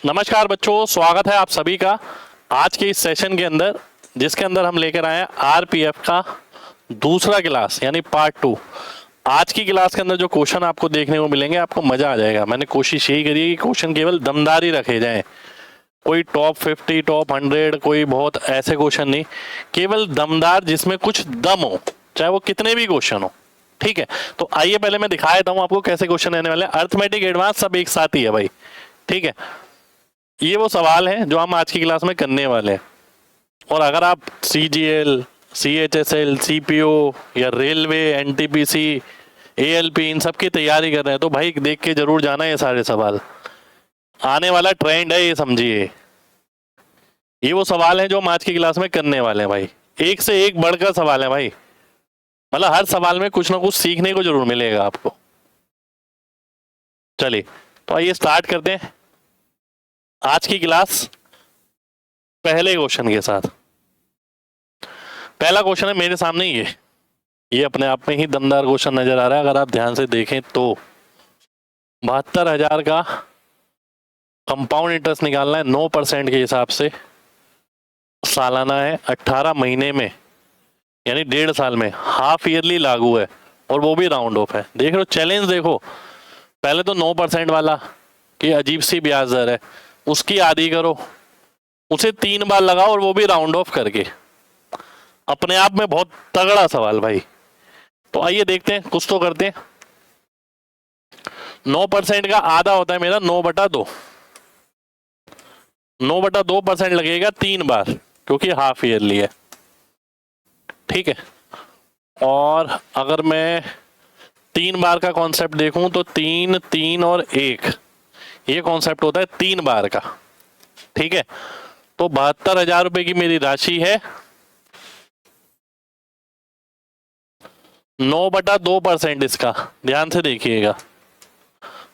नमस्कार बच्चों, स्वागत है आप सभी का आज के इस सेशन के अंदर, जिसके अंदर हम लेकर आए हैं आरपीएफ का दूसरा क्लास यानी पार्ट 2। आज की क्लास के अंदर जो क्वेश्चन आपको देखने को मिलेंगे, आपको मजा आ जाएगा। मैंने कोशिश यही करी है कि क्वेश्चन केवल दमदार ही रखे जाएं, कोई टॉप 50 टॉप 100 कोई बहुत ऐसे क्वेश्चन नहीं, केवल दमदार जिसमें कुछ दम हो, चाहे वो कितने भी क्वेश्चन हो। ठीक है, तो आइए पहले मैं दिखा देता हूँ आपको कैसे क्वेश्चन रहने वाले हैं। अर्थमेटिक एडवांस सब एक साथ ही है भाई। ठीक है, ये वो सवाल है जो हम आज की क्लास में करने वाले हैं। और अगर आप सीजीएल, सीएचएसएल, सीपीओ या रेलवे, एनटीपीसी, एएलपी इन सब की तैयारी कर रहे हैं तो भाई देख के जरूर जाना ये सारे सवाल। आने वाला ट्रेंड है ये, समझिए। ये वो सवाल है जो हम आज की क्लास में करने वाले हैं भाई। एक से एक बढ़कर सवाल है भाई, मतलब हर सवाल में कुछ ना कुछ सीखने को जरूर मिलेगा आपको। चलिए तो आइए स्टार्ट करते हैं आज की क्लास पहले क्वेश्चन के साथ। पहला क्वेश्चन है मेरे सामने, ये अपने आप में ही दमदार क्वेश्चन नजर आ रहा है। अगर आप ध्यान से देखें तो 72,000 का कंपाउंड इंटरेस्ट निकालना है 9% के हिसाब से, सालाना है, 18 महीने में यानी 1.5 साल में, हाफ ईयरली लागू है और वो भी राउंड ऑफ है। देख लो चैलेंज, देखो पहले तो 9% वाला कि अजीब सी ब्याज दर है, उसकी आधी करो, उसे 3 बार लगाओ और वो भी राउंड ऑफ करके। अपने आप में बहुत तगड़ा सवाल भाई। तो आइए देखते हैं, कुछ तो करते हैं। 9% का आधा होता है मेरा 9/2, 9/2% लगेगा 3 बार क्योंकि हाफ ईयरली है। ठीक है, और अगर मैं 3 बार का कॉन्सेप्ट देखूं तो 3, 3 और 1, ये कॉन्सेप्ट होता है 3 बार का। ठीक है, तो 72,000 रुपए की मेरी राशि है। 9/2% इसका, ध्यान से देखिएगा,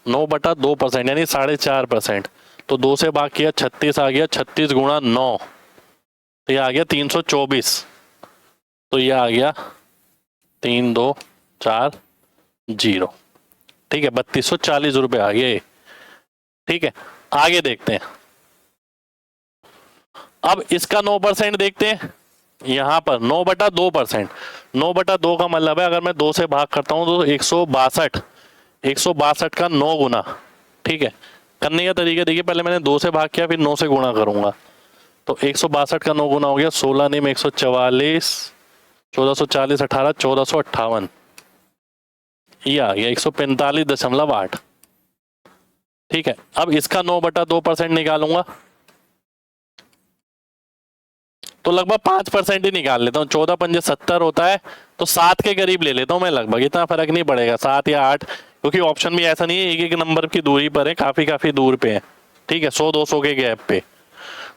9/2% यानी 4.5%। तो 2 से भाग किया 36 आ गया, 36 गुणा 9 तो ये आ गया 324। तो ये आ गया 3240। ठीक है, 3240 रुपए आ गए। ठीक है, आगे देखते हैं। अब इसका 9% देखते हैं। यहां पर 9/2%, 9/2 का मतलब है अगर मैं 2 से भाग करता हूं तो 162, 162 का 9 गुना। ठीक है, करने का तरीका देखिए, पहले मैंने 2 से भाग किया फिर 9 से गुणा करूंगा तो 162 का 9 गुना हो गया 16 में 144, 1440, 18, 1458, ये आ गया 145.8। ठीक है, अब इसका 9/2% निकालूंगा तो लगभग 5% ही निकाल लेता हूँ। 14 पंजे 70 होता है तो 7 के करीब ले लेता हूँ मैं लगभग, इतना फर्क नहीं पड़ेगा, 7 या 8, क्योंकि ऑप्शन भी ऐसा नहीं है एक एक नंबर की दूरी पर है, काफी दूर पे है। ठीक है, 100-200 के गैप पे।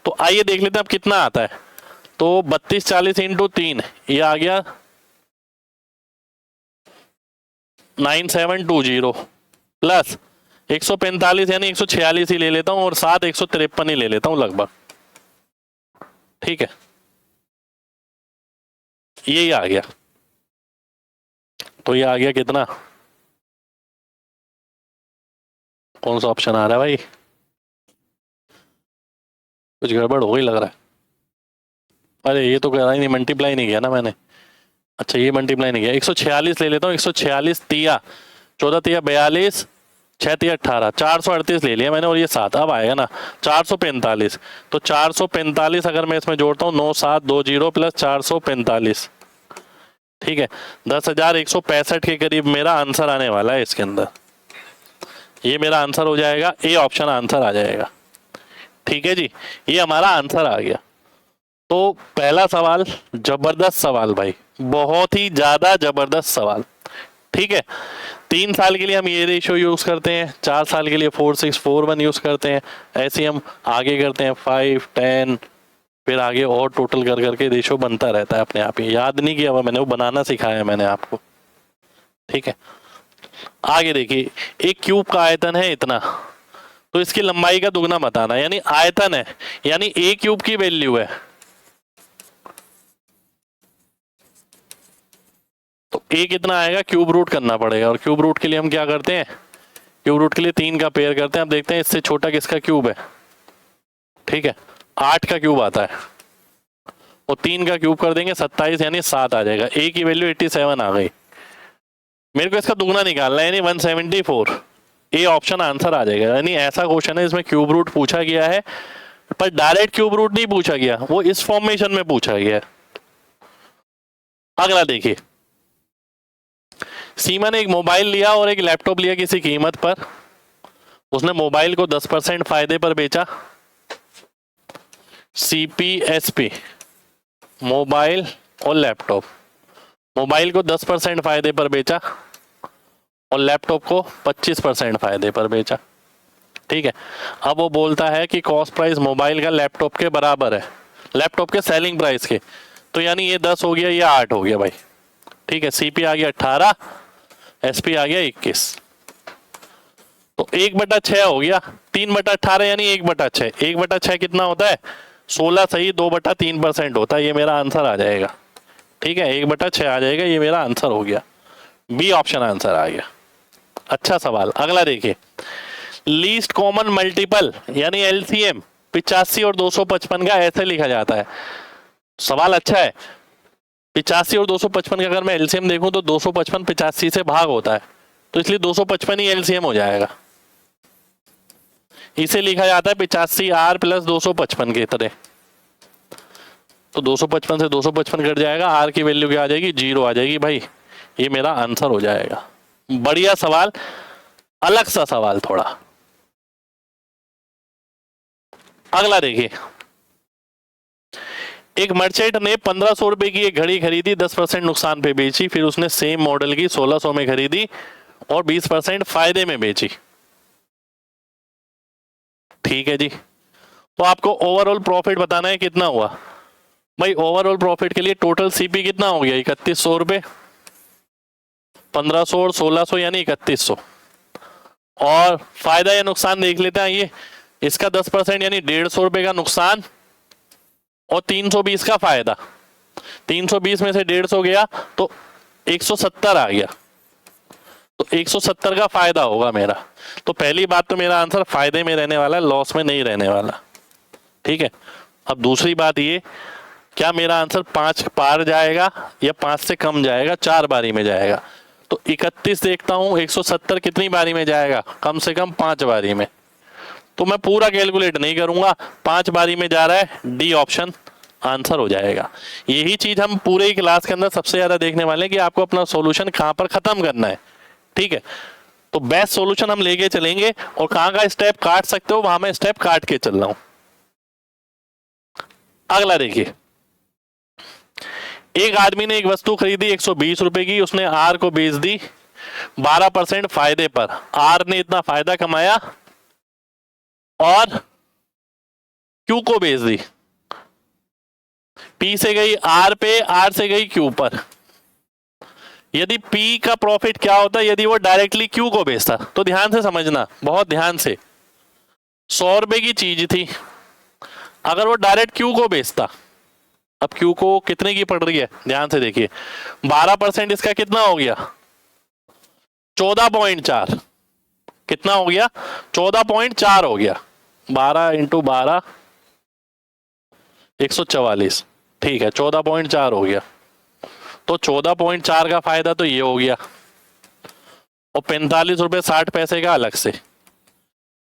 तो आइए देख लेते हैं अब कितना आता है। तो 3240 इंटू 3, ये आ गया 9720 प्लस 145 यानी 146 ही ले लेता हूँ और 7 153 ही ले लेता हूँ लगभग। ठीक है, यही आ गया। तो ये आ गया कितना, कौन सा ऑप्शन आ रहा है भाई, कुछ गड़बड़ हो गई लग रहा है। अरे ये तो कह रहा ही नहीं, मल्टीप्लाई नहीं किया ना मैंने। अच्छा ये मल्टीप्लाई नहीं किया, 146 ले लेता हूँ। 146 तिया 14 तिया 42, 6 तिया 18, 438 ले लिया मैंने और ये 7, अब आएगा ना 445। तो 445 अगर मैं इसमें जोड़ता हूँ 9720 प्लस 445, ठीक है, 10,165 के करीब मेरा आंसर आने वाला है इसके अंदर। ये मेरा आंसर हो जाएगा, ए ऑप्शन आंसर आ जाएगा। ठीक है जी, ये हमारा आंसर आ गया। तो पहला सवाल जबरदस्त सवाल भाई, बहुत ही ज्यादा जबरदस्त सवाल। ठीक है, 3 साल के लिए हम ये रेशियो यूज करते हैं, 4 साल के लिए 4-6-4-1 यूज करते हैं, ऐसे हम आगे करते हैं 5, 10, फिर आगे और टोटल कर करके रेशियो बनता रहता है अपने आप ही। याद नहीं किया हुआ मैंने, वो बनाना सिखाया है मैंने आपको। ठीक है, आगे देखिए, एक क्यूब का आयतन है इतना, तो इसकी लंबाई का दुगना बताना, यानी आयतन है यानी ए क्यूब की वैल्यू है, तो ए कितना आएगा, क्यूब रूट करना पड़ेगा। और क्यूब रूट के लिए हम क्या करते हैं, क्यूब रूट के लिए 3 का पेयर करते हैं। अब देखते हैं इससे छोटा किसका क्यूब है, ठीक है, 8 का क्यूब आता है, और 3 का क्यूब कर देंगे 27, यानी 7 आ जाएगा। ए की वैल्यू 87 आ गई। मेरे को इसका दुगना निकालना है, यानी 174। ए ऑप्शन आंसर आ जाएगा। यानी ऐसा क्वेश्चन है इसमें क्यूब रूट पूछा गया है, पर डायरेक्ट क्यूब रूट नहीं पूछा गया, वो इस फॉर्मेशन में पूछा गया है। अगला देखिए, सीमा ने एक मोबाइल लिया और एक लैपटॉप लिया किसी कीमत पर। उसने मोबाइल को 10% फायदे पर बेचा। सीपीएसपी, मोबाइल और लैपटॉप, मोबाइल को 10% फायदे पर बेचा और लैपटॉप को 25% फायदे पर बेचा। ठीक है, अब वो बोलता है कि कॉस्ट प्राइस मोबाइल का लैपटॉप के बराबर है, लैपटॉप के सेलिंग प्राइस के। तो यानी ये 10 हो गया, ये 8 हो गया भाई। ठीक है, सीपी आ गया 18, एसपी आ गया 21, तो 1/6 हो गया। 3/18 यानी 1/6, 1/6 कितना होता है? 16 सही, 2/3% होता है। ये मेरा आंसर आ जाएगा। ठीक है, 1/6 आ जाएगा, ये मेरा आंसर हो गया। बी ऑप्शन आंसर आ गया। अच्छा सवाल। अगला देखिए, लीस्ट कॉमन मल्टीपल यानी एलसीएम 85 और 255 का ऐसे लिखा जाता है। सवाल अच्छा है। 85 और 255 का अगर मैं एलसीएम देखूं तो 255 85 से भाग होता है, तो इसलिए 255 ही एलसीएम हो जाएगा। इसे लिखा जाता है 85R प्लस 255 की तरह। तो 255 से 255 कट जाएगा, आर की वैल्यू क्या आ जाएगी? 0 आ जाएगी भाई। ये मेरा आंसर हो जाएगा। बढ़िया सवाल, अलग सा सवाल थोड़ा। अगला देखिए, एक मर्चेंट ने 1500 रुपए की एक घड़ी खरीदी, 10% नुकसान पे बेची। फिर उसने सेम मॉडल की 1600 में खरीदी और 20% फायदे में बेची। ठीक है जी, तो आपको ओवरऑल प्रॉफिट बताना है कितना हुआ। भाई ओवरऑल प्रॉफिट के लिए टोटल सीपी कितना हो गया? 3100 रुपए, 1500 और 1600 यानी 3100। और फायदा या नुकसान देख लेते हैं। ये इसका 10% यानी 150 रुपए का नुकसान और 320 का फायदा। 320 में से 150 गया तो 170 आ गया, तो 170 का फायदा होगा मेरा। तो पहली बात तो मेरा आंसर फायदे में रहने वाला है, लॉस में नहीं रहने वाला। ठीक है, अब दूसरी बात ये, क्या मेरा आंसर 5 पार जाएगा या 5 से कम जाएगा? 4 बारी में जाएगा। तो 31 देखता हूं, 170 कितनी बारी में जाएगा? कम से कम 5 बारी में। तो मैं पूरा कैलकुलेट नहीं करूंगा, 5 बारी में जा रहा है, डी ऑप्शन आंसर हो जाएगा। यही चीज हम पूरे ही क्लास के अंदर सबसे ज्यादा देखने वाले हैं कि आपको अपना सॉल्यूशन कहां पर खत्म करना है। ठीक है, तो बेस्ट सॉल्यूशन हम लेके चलेंगे और कहां का स्टेप काट सकते हो वहां मैं स्टेप काट के चल रहा हूं। अगला देखिए, एक आदमी ने एक वस्तु खरीदी 120 रुपए की, उसने आर को बेच दी 12% फायदे पर। आर ने इतना फायदा कमाया और क्यू को बेच दी। पी से गई आर पे, आर से गई क्यू पर। यदि पी का प्रॉफिट क्या होता है यदि वो डायरेक्टली क्यू को बेचता? तो ध्यान से समझना, बहुत ध्यान से। 100 रुपए की चीज थी, अगर वो डायरेक्ट क्यू को बेचता, अब क्यू को कितने की पड़ रही है? ध्यान से देखिए, 12% इसका कितना हो गया? 14.4। कितना हो गया? 14.4 हो गया। 12 इंटू 12 144। ठीक है, 14.4 हो गया। तो 14.4 का फायदा तो ये हो गया, और 45 रुपए 60 पैसे का अलग से।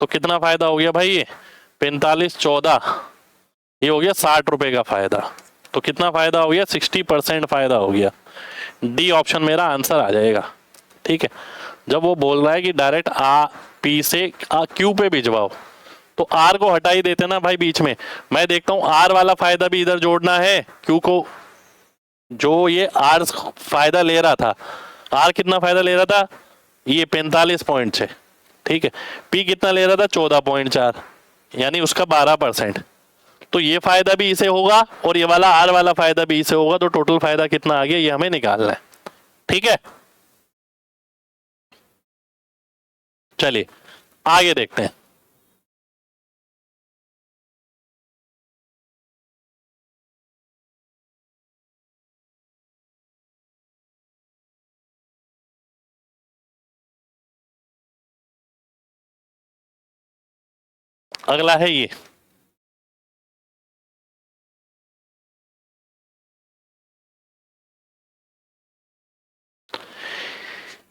तो कितना फायदा हो गया भाई? ये 45 14, ये हो गया 60 रुपए का फायदा। तो कितना फायदा हो गया? 60% फायदा हो गया। डी ऑप्शन मेरा आंसर आ जाएगा। ठीक है, जब वो बोल रहा है कि डायरेक्ट आ पी से क्यू पे भिजवाओ, तो आर को हटा ही देते ना भाई बीच में। मैं देखता हूं आर वाला फायदा भी इधर जोड़ना है क्यू को। जो ये आर फायदा ले रहा था, आर कितना फायदा ले रहा था? ये 45.6। ठीक है, पी कितना ले रहा था? 14.4, यानी उसका 12%। तो ये फायदा भी इसे होगा और ये वाला आर वाला फायदा भी इसे होगा। तो टोटल फायदा कितना आ गया ये हमें निकालना है। ठीक है, चलिए आगे देखते हैं। अगला है ये,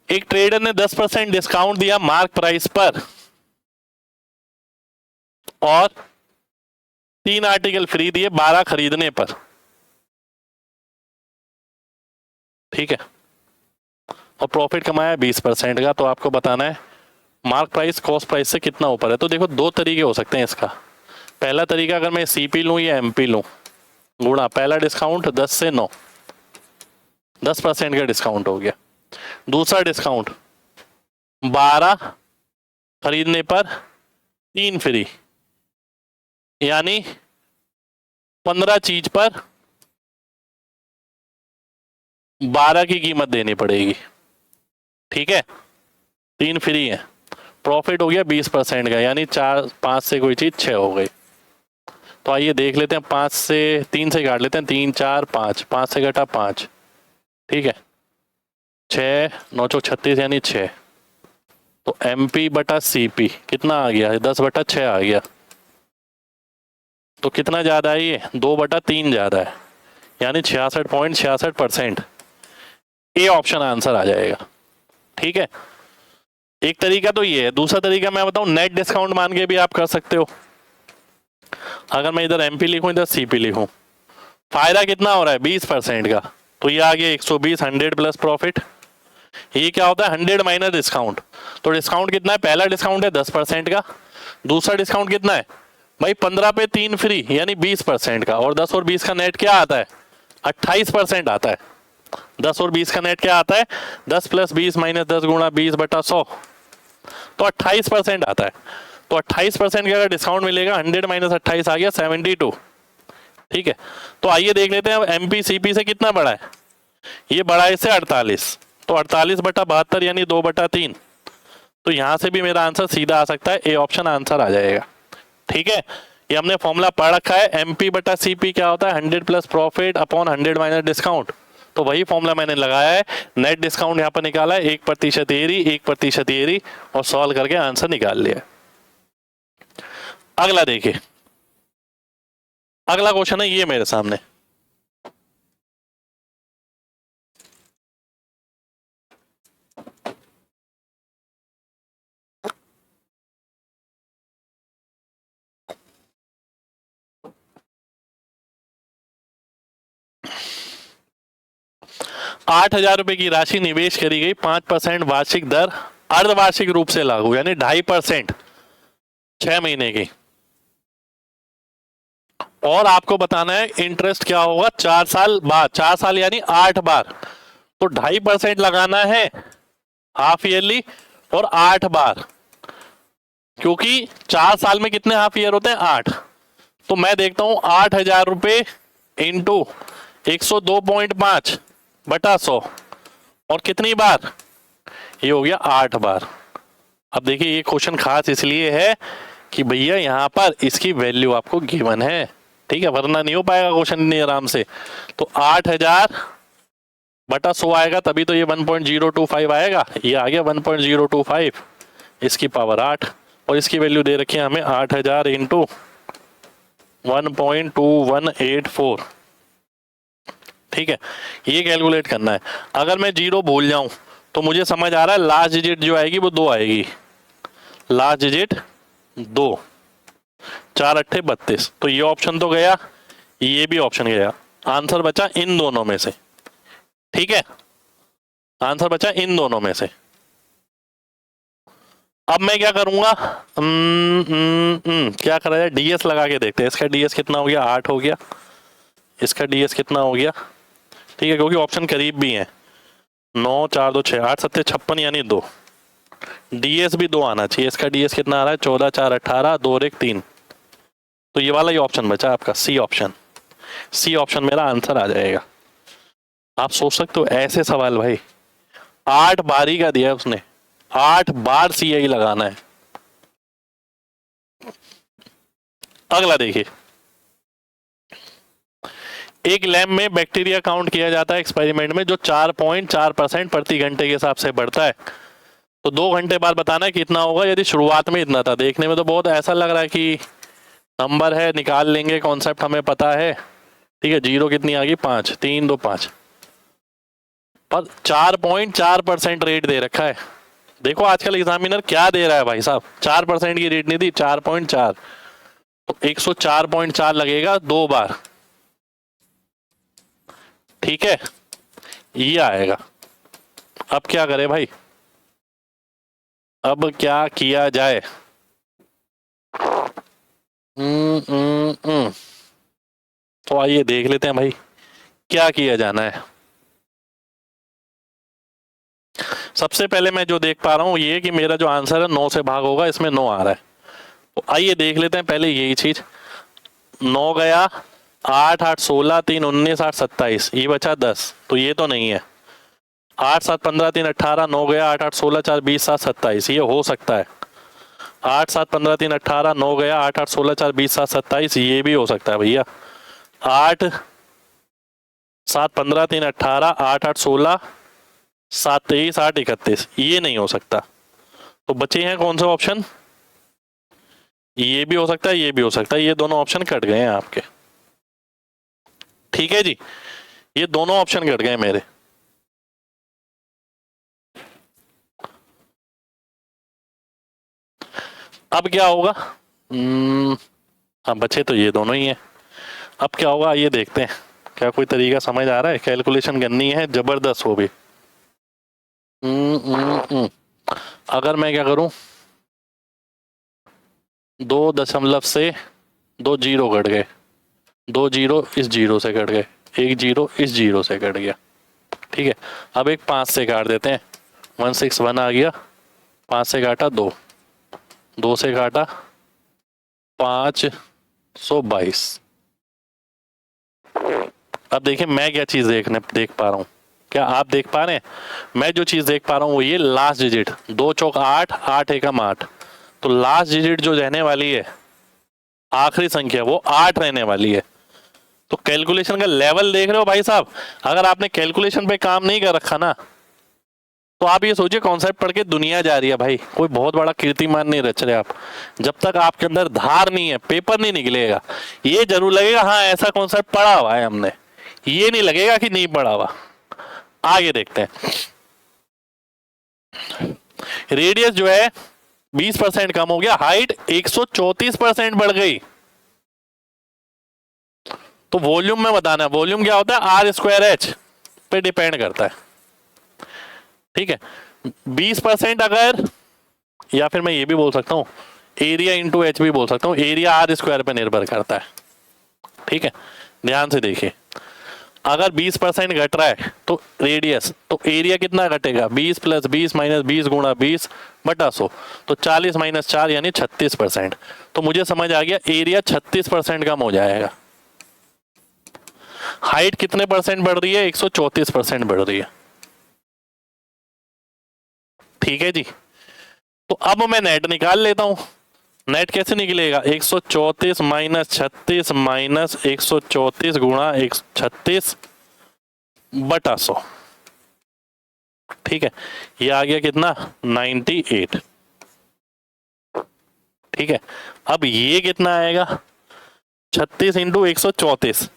एक ट्रेडर ने 10% डिस्काउंट दिया मार्क प्राइस पर और 3 आर्टिकल फ्री दिए 12 खरीदने पर, ठीक है, और प्रॉफिट कमाया 20% का। तो आपको बताना है मार्क प्राइस कॉस्ट प्राइस से कितना ऊपर है। तो देखो दो तरीके हो सकते हैं इसका। पहला तरीका अगर मैं सीपी लूं या एमपी लूं, गुणा पहला डिस्काउंट 10 से 9, 10% का डिस्काउंट हो गया। दूसरा डिस्काउंट 12 खरीदने पर 3 फ्री, यानी 15 चीज पर 12 की कीमत देनी पड़ेगी, ठीक है, 3 फ्री है। प्रॉफिट हो गया 20% का, यानी 4 5 से कोई चीज 6 हो गई। तो आइए देख लेते हैं, 5 से 3 से काट लेते हैं, 3 4 5, 5 से घटा 5, ठीक है, 6 9 चौक 36 यानी 6। तो एमपी बटा सीपी कितना आ गया, 10/6 आ गया। तो कितना ज्यादा है ये, 2/3 ज्यादा है, यानी 66.66%। ए ऑप्शन आंसर आ जाएगा, ठीक है। एक तरीका तो ये है। दूसरा तरीका मैं बताऊं, नेट डिस्काउंट मान के भी आप कर सकते हो। अगर मैं इधर एमपी लिखूं इधर सीपी लिखूं, फायदा कितना हो रहा है 20% का, तो ये आ गया 120, 100 प्लस प्रॉफिट। ये क्या होता है 100 माइनस डिस्काउंट। तो डिस्काउंट कितना है, पहला डिस्काउंट है 10% का, दूसरा डिस्काउंट कितना है भाई 15 पे 3 फ्री यानी 20% का, और 10 और 20 का नेट क्या आता है 28% आता है। 10 और 20 का नेट क्या आता है 10 प्लस 20 माइनस 10 गुणा 20/100, तो 28% आता है। तो 28% का अगर डिस्काउंट मिलेगा 100 माइनस 28 आ गया 72, ठीक है। तो आइए देख लेते हैं अब एमपी सीपी से कितना बड़ा है। ये बड़ा है इससे 48, तो 48/72 यानी 2/3। तो यहां से भी मेरा आंसर सीधा आ सकता है, ए ऑप्शन आंसर आ जाएगा, ठीक है। ये हमने फॉर्मूला पढ़ रखा है, एमपी बटा सीपी क्या होता है 100 plus profit upon 100 minus discount. तो वही फॉर्मूला मैंने लगाया है, नेट डिस्काउंट यहाँ पर निकाला है 1% एरी 1% एरी, और सॉल्व करके आंसर निकाल लिया। अगला देखिए, अगला क्वेश्चन है ये मेरे सामने। ₹8,000 की राशि निवेश करी गई, 5% वार्षिक दर अर्धवार्षिक रूप से लागू, यानी 2.5% 6 महीने की। और आपको बताना है इंटरेस्ट क्या होगा 4 साल बाद, 4 साल यानी 8 बार। तो 2.5% लगाना है हाफ ईयरली और 8 बार, क्योंकि 4 साल में कितने हाफ ईयर होते हैं 8। तो मैं देखता हूं ₹8,000 इंटू 102.5 बटा 100, और कितनी बार, ये हो गया 8 बार। अब देखिए ये क्वेश्चन खास इसलिए है कि भैया यहां पर इसकी वैल्यू आपको गिवन है, ठीक है, वरना नहीं हो पाएगा क्वेश्चन इतनी आराम से। तो 8,000 बटा 100 आएगा, तभी तो ये 1.025 आएगा। ये आ गया 1.025, इसकी पावर 8, और इसकी वैल्यू दे रखी है हमें 8,000 इंटू 1.2184, ठीक है। ये कैलकुलेट करना है। अगर मैं जीरो भूल जाऊं तो मुझे समझ आ रहा है लास्ट डिजिट जो आएगी वो 2 आएगी, लास्ट डिजिट 2, 4 8 32। तो ये ऑप्शन तो गया, ये भी ऑप्शन गया, आंसर बचा इन दोनों में से, ठीक है, आंसर बचा इन दोनों में से। अब मैं क्या करूंगा, क्या करा जाए, डीएस लगा के देखते हैं। इसका डीएस कितना हो गया 8 हो गया, इसका डीएस कितना हो गया, ठीक है, क्योंकि ऑप्शन करीब भी है। 9 4 2 6 8 7 56 यानी 2, डीएस भी 2 आना चाहिए। इसका डीएस कितना आ रहा है 14 4 18 2 और 1 3। तो ये वाला ही ऑप्शन बचा आपका सी ऑप्शन, सी ऑप्शन मेरा आंसर आ जाएगा। आप सोच सकते हो ऐसे सवाल भाई 8 बारी का दिया है उसने, 8 बार सीआई लगाना है। अगला देखिए, एक लैब में बैक्टीरिया काउंट किया जाता है एक्सपेरिमेंट में, जो 4.4% प्रति घंटे के हिसाब से बढ़ता है। तो 2 घंटे बाद बताना है कितना होगा। यदि शुरुआत में इतना था, देखने में तो बहुत ऐसा लग रहा है कि नंबर है, निकाल लेंगे, कॉन्सेप्ट हमें पता है, ठीक है। जीरो कितनी आ गई 5, 3 2 5, पर 4.4% रेट दे रखा है। देखो आजकल एग्जामिनर क्या दे रहा है भाई साहब, 4% की रेट नहीं दी, 4.4, तो 104.4 लगेगा 2 बार। ठीक है, ये आएगा। अब क्या करें भाई, अब क्या किया जाए? तो आइए देख लेते हैं भाई क्या किया जाना है। सबसे पहले मैं जो देख पा रहा हूं ये कि मेरा जो आंसर है 9 से भाग होगा, इसमें 9 आ रहा है। तो आइए देख लेते हैं पहले यही चीज। 9 गया, 8 8 16 3 19 8 27, ये बचा 10, तो ये तो नहीं है। 8 7 15 3 18, 9 गया, 8 8 16 4 20 7 27, ये हो सकता है। 8 7 15 3 18, 9 गया, 8 8 16 4 20 7 27, ये भी हो सकता है भैया। 8 7 15 3 18, 8 8 16 7 23 8 31, ये नहीं हो सकता। तो बचे हैं कौन से ऑप्शन? ये भी हो सकता है, ये भी हो सकता है, ये दोनों ऑप्शन कट गए हैं आपके। ठीक है जी, ये दोनों ऑप्शन कट गए मेरे। अब क्या होगा? हाँ, बचे तो ये दोनों ही हैं। अब क्या होगा ये देखते हैं। क्या कोई तरीका समझ आ रहा है? कैलकुलेशन करनी है जबरदस्त वो भी। अगर मैं क्या करूं, 2 दशमलव से 2 जीरो कट गए, 2 जीरो इस जीरो से कट गए, 1 जीरो इस जीरो से कट गया। ठीक है, अब एक 5 से काट देते हैं। 161 आ गया, 5 से काटा 2, 2 से काटा 522। अब देखिए मैं क्या चीज देख पा रहा हूं, क्या आप देख पा रहे हैं? मैं जो चीज देख पा रहा हूं वो ये लास्ट डिजिट, 2 चौक 8, 8 एकम 8, तो लास्ट डिजिट जो रहने वाली है, आखिरी संख्या, वो 8 रहने वाली है। तो कैलकुलेशन का लेवल देख रहे हो भाई साहब? अगर आपने कैलकुलेशन पे काम नहीं कर रखा ना, तो आप ये सोचिए कॉन्सेप्ट पढ़ के दुनिया जा रही है भाई, कोई बहुत बड़ा कीर्तिमान नहीं रच रहे आप। जब तक आपके अंदर धार नहीं है, पेपर नहीं निकलेगा। ये जरूर लगेगा हाँ ऐसा कॉन्सेप्ट पढ़ा हुआ है हमने, ये नहीं लगेगा कि नहीं पढ़ा हुआ। आगे देखते हैं। रेडियस जो है 20% कम हो गया, हाइट 134% बढ़ गई। तो वॉल्यूम में बताना है, वॉल्यूम क्या होता है? आर स्क्वायर एच पे डिपेंड करता है। ठीक है, 20% अगर, या फिर मैं ये भी बोल सकता हूं एरिया इंटू एच भी बोल सकता हूं, एरिया आर स्क्वायर पे निर्भर करता है। ठीक है, ध्यान से देखिए, अगर 20% घट रहा है तो रेडियस, तो एरिया कितना घटेगा? 20 प्लस 20 माइनस 20 गुणा 20 बटा 100, तो 40 माइनस 4 यानी 36%। तो मुझे समझ आ गया एरिया 36% कम हो जाएगा। हाइट कितने परसेंट बढ़ रही है? 134% बढ़ रही है। ठीक है जी, तो अब मैं नेट निकाल लेता हूं। नेट कैसे निकलेगा? 134 माइनस 36 माइनस 134 गुणा 36 बटा 100। ठीक है, ये आ गया कितना? 98। ठीक है, अब ये कितना आएगा? 36 इंटू 134,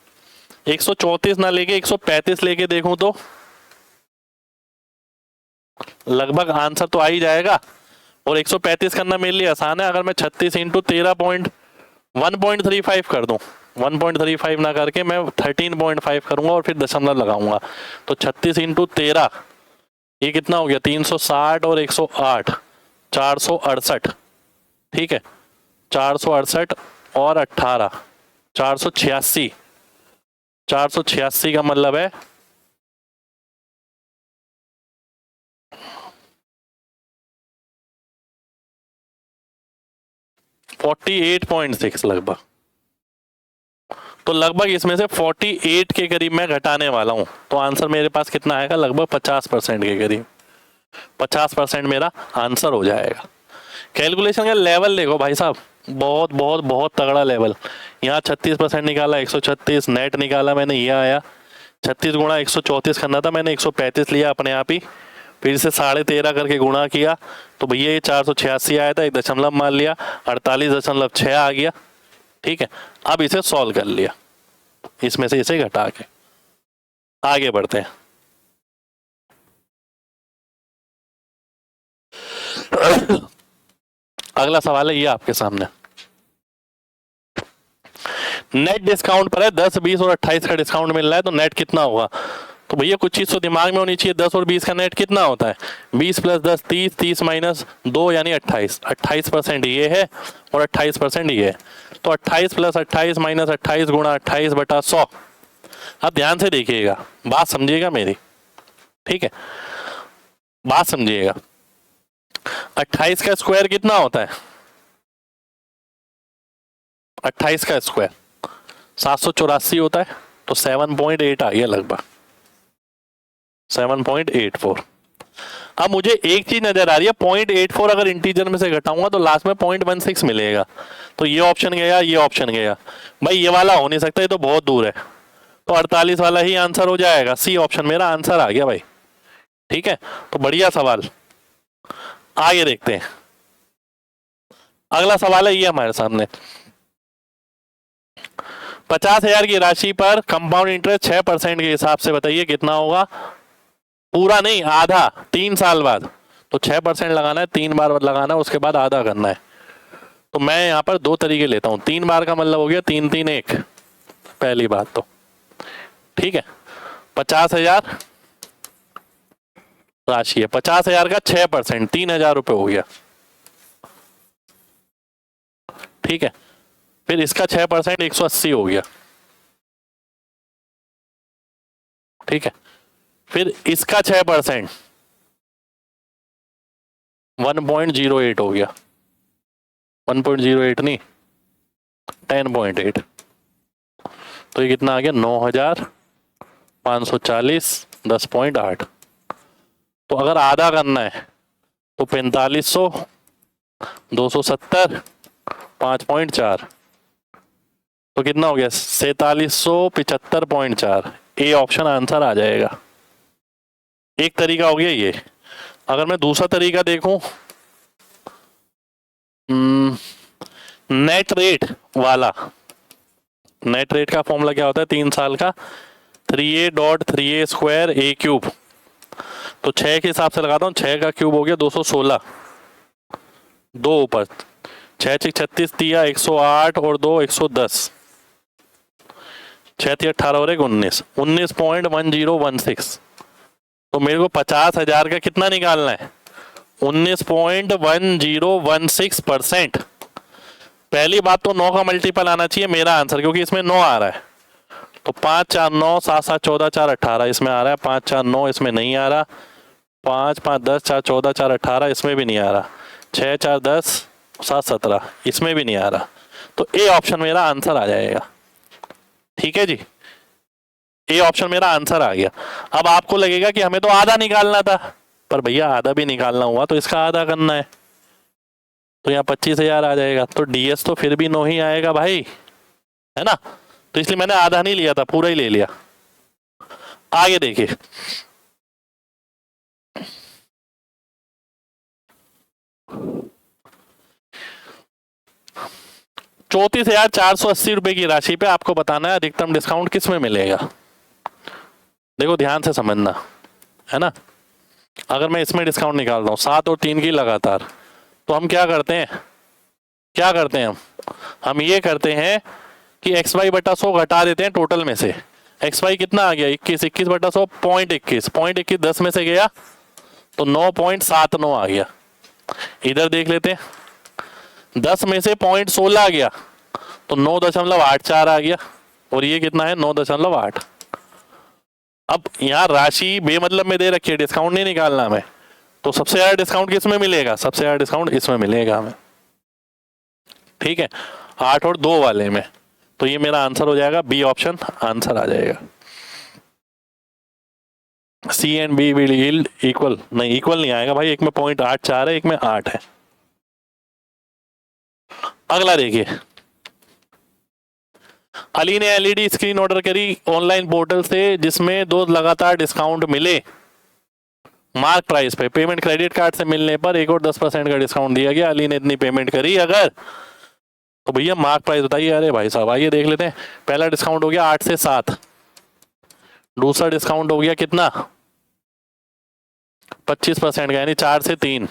134 ना लेके 135 लेके देखूं तो लगभग आंसर तो आ ही जाएगा। और 135 करना मेरे लिए आसान है। अगर मैं 36 इंटू 1.35 कर दूं, 1.35 ना करके मैं 13.5 करूंगा और फिर दशमलव लगाऊंगा, तो 36 इंटू 13, ये कितना हो गया? 360 और 108, 468। ठीक है, 468 और 18, 486। 486 का मतलब है 48.6 लगभग। तो लगभग इसमें से 48 के करीब मैं घटाने वाला हूं, तो आंसर मेरे पास कितना आएगा? लगभग 50% के करीब। 50% मेरा आंसर हो जाएगा। कैलकुलेशन का लेवल देखो भाई साहब, बहुत बहुत बहुत तगड़ा लेवल। यहाँ 36% निकाला, 136 नेट निकाला मैंने, ये आया 36 गुणा 134 करना था मैंने, 135 लिया अपने आप ही, फिर इसे 13.5 करके गुणा किया, तो भैया ये 486 आया था, एक दशमलव मान लिया, 48.6 आ गया। ठीक है, अब इसे सॉल्व कर लिया, इसमें से इसे घटा के आगे बढ़ते हैं। अगला सवाल है ये आपके सामने, नेट डिस्काउंट पर है 10, 20 और 28 का डिस्काउंट मिल रहा है, तो नेट कितना होगा? तो भैया कुछ चीज तो दिमाग में होनी चाहिए, 10 और 20 का नेट कितना होता है? 20 + 10 30, 30 - 2 यानी 28, 28% ये है और 28% ये है, तो 28 + 28 - 28 × 28/100। अब ध्यान से देखिएगा, बात समझिएगा मेरी, ठीक है, बात समझिएगा। 28 का स्क्वायर कितना होता है? 28 का स्क्वायर 784 होता है, तो 7.8 आ गया लगभग, 7.84। अब मुझे एक चीज नजर आ रही है, 0.84 अगर इंटीजर में से घटाऊंगा तो लास्ट में 0.16 मिलेगा, तो ये ऑप्शन गया, ये ऑप्शन गया। भाई ये वाला हो नहीं सकता, ये तो बहुत दूर है, तो 48 वाला ही आंसर हो जाएगा, सी ऑप्शन मेरा आंसर आ गया भाई। ठीक है, तो बढ़िया सवाल, आगे देखते हैं। अगला सवाल है ये हमारे सामने, 50,000 की राशि पर कंपाउंड इंटरेस्ट 6% के हिसाब से बताइए कितना होगा? पूरा नहीं, आधा, 3 साल बाद। तो 6% लगाना है, 3 बार लगाना है, उसके बाद आधा करना है। तो मैं यहाँ पर 2 तरीके लेता हूँ, 3 बार का मतलब हो गया 3 3 1, पहली बात तो, ठीक है। 50,000 राशि है, 50,000 का 6%, 3,000 रुपये हो गया, ठीक है। फिर इसका 6% 180 हो गया, ठीक है। फिर इसका 6% 1.08 हो गया, 1.08 नहीं 10.8, तो ये कितना आ गया? 9,540, 10.8। तो अगर आधा करना है तो 4500, 270, 5.4, तो कितना हो गया? 4775.4। ए ऑप्शन आंसर आ जाएगा। एक तरीका हो गया ये। अगर मैं दूसरा तरीका देखूं, नेट रेट वाला, नेट रेट का फॉर्मूला क्या होता है 3 साल का? 3a.3a² a³। तो 6 के हिसाब से लगाता हूँ, 6 का क्यूब हो गया 216, 2 ऊपर, 6 × 36 दिया 108 और 2 110, 6 × 18 और 1 19, 19.1016। तो मेरे को 50,000 का कितना निकालना है? 19.1016%। पहली बात तो 9 का मल्टीपल आना चाहिए मेरा आंसर, क्योंकि इसमें 9 आ रहा है। तो 5 4 9 7 7 14 4 18 इसमें आ रहा है, 5 4 9 इसमें नहीं आ रहा, 5 5 10 4 14 4 18 इसमें भी नहीं आ रहा, 6 4 10 7 17 इसमें भी नहीं आ रहा। तो ए ऑप्शन मेरा आंसर आ जाएगा। ठीक है जी, ए ऑप्शन मेरा आंसर आ गया। अब आपको लगेगा कि हमें तो आधा निकालना था, पर भैया आधा भी निकालना हुआ तो इसका आधा करना है, तो यहाँ 25,000 आ जाएगा। तो डीएस तो फिर भी 9 ही आएगा भाई, है ना। तो इसलिए मैंने आधा नहीं लिया था, पूरा ही ले लिया। आगे देखिए, ₹34,480 की राशि पे आपको बताना है अधिकतम डिस्काउंट किस में मिलेगा। देखो ध्यान से समझना, है ना। अगर मैं इसमें डिस्काउंट निकालता हूँ 7 और 3 की लगातार, तो हम क्या करते हैं, हम ये करते हैं कि XY/100 घटा देते हैं टोटल में से। XY कितना आ गया? 21, 21/100 0.21, 0.21 10 में से गया तो 9.79 आ गया। इधर देख लेते हैं, 10 में से 0.16 आ गया तो 9.84 आ गया, और ये कितना है? 9.8। अब यहाँ राशि बेमतलब में दे रखी है, डिस्काउंट नहीं निकालना हमें, तो सबसे ज्यादा डिस्काउंट किस में मिलेगा? सबसे ज्यादा डिस्काउंट इसमें मिलेगा हमें, ठीक है, 8 और 2 वाले में। तो ये मेरा आंसर हो जाएगा, बी ऑप्शन आंसर आ जाएगा। C and B will yield equal, नहीं इक्वल नहीं आएगा भाई, एक में 0.84 है, एक में 8 है। अगला देखिए, अली ने एलईडी स्क्रीन ऑर्डर करी ऑनलाइन पोर्टल से, जिसमें 2 लगातार डिस्काउंट मिले मार्क प्राइस पे। पेमेंट क्रेडिट कार्ड से मिलने पर एक और 10% का डिस्काउंट दिया गया। अली ने इतनी पेमेंट करी अगर, तो भैया मार्क प्राइस बताइए। अरे भाई साहब आइए देख लेते हैं। पहला डिस्काउंट हो गया 8 से 7, दूसरा डिस्काउंट हो गया कितना? 25% का, यानी 4 से 3,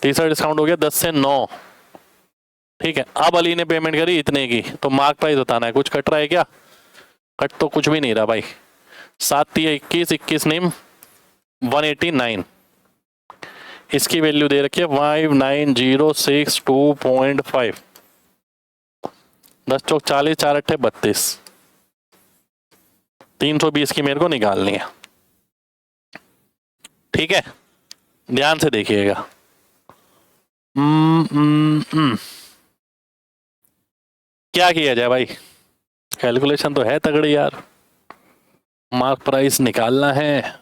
तीसरा डिस्काउंट हो गया 10 से 9। ठीक है, अब अली ने पेमेंट करी इतने की, तो मार्क प्राइस बताना है। कुछ कट रहा है क्या? कट तो कुछ भी नहीं रहा भाई। 7×3 = 21, 21 नेम 189। इसकी वैल्यू दे रखी है 59062.5। 10 चौक 40, 4 अट्ठे 32, 320 की मेरे को निकालनी है। ठीक है, ध्यान से देखिएगा। क्या किया जाए भाई? कैलकुलेशन तो है तगड़ी यार, मार्क प्राइस निकालना है।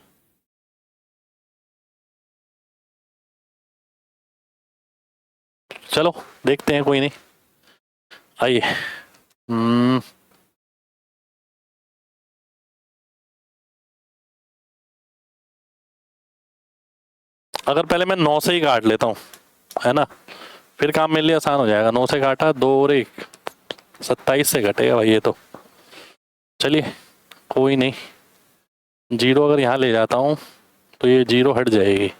चलो देखते हैं, कोई नहीं, आइए। अगर पहले मैं 9 से ही काट लेता हूँ, है ना, फिर काम मेरे लिए आसान हो जाएगा। 9 से काटा, 2 और 1 27 से घटेगा भाई ये तो। चलिए कोई नहीं, जीरो अगर यहाँ ले जाता हूँ तो ये जीरो हट जाएगी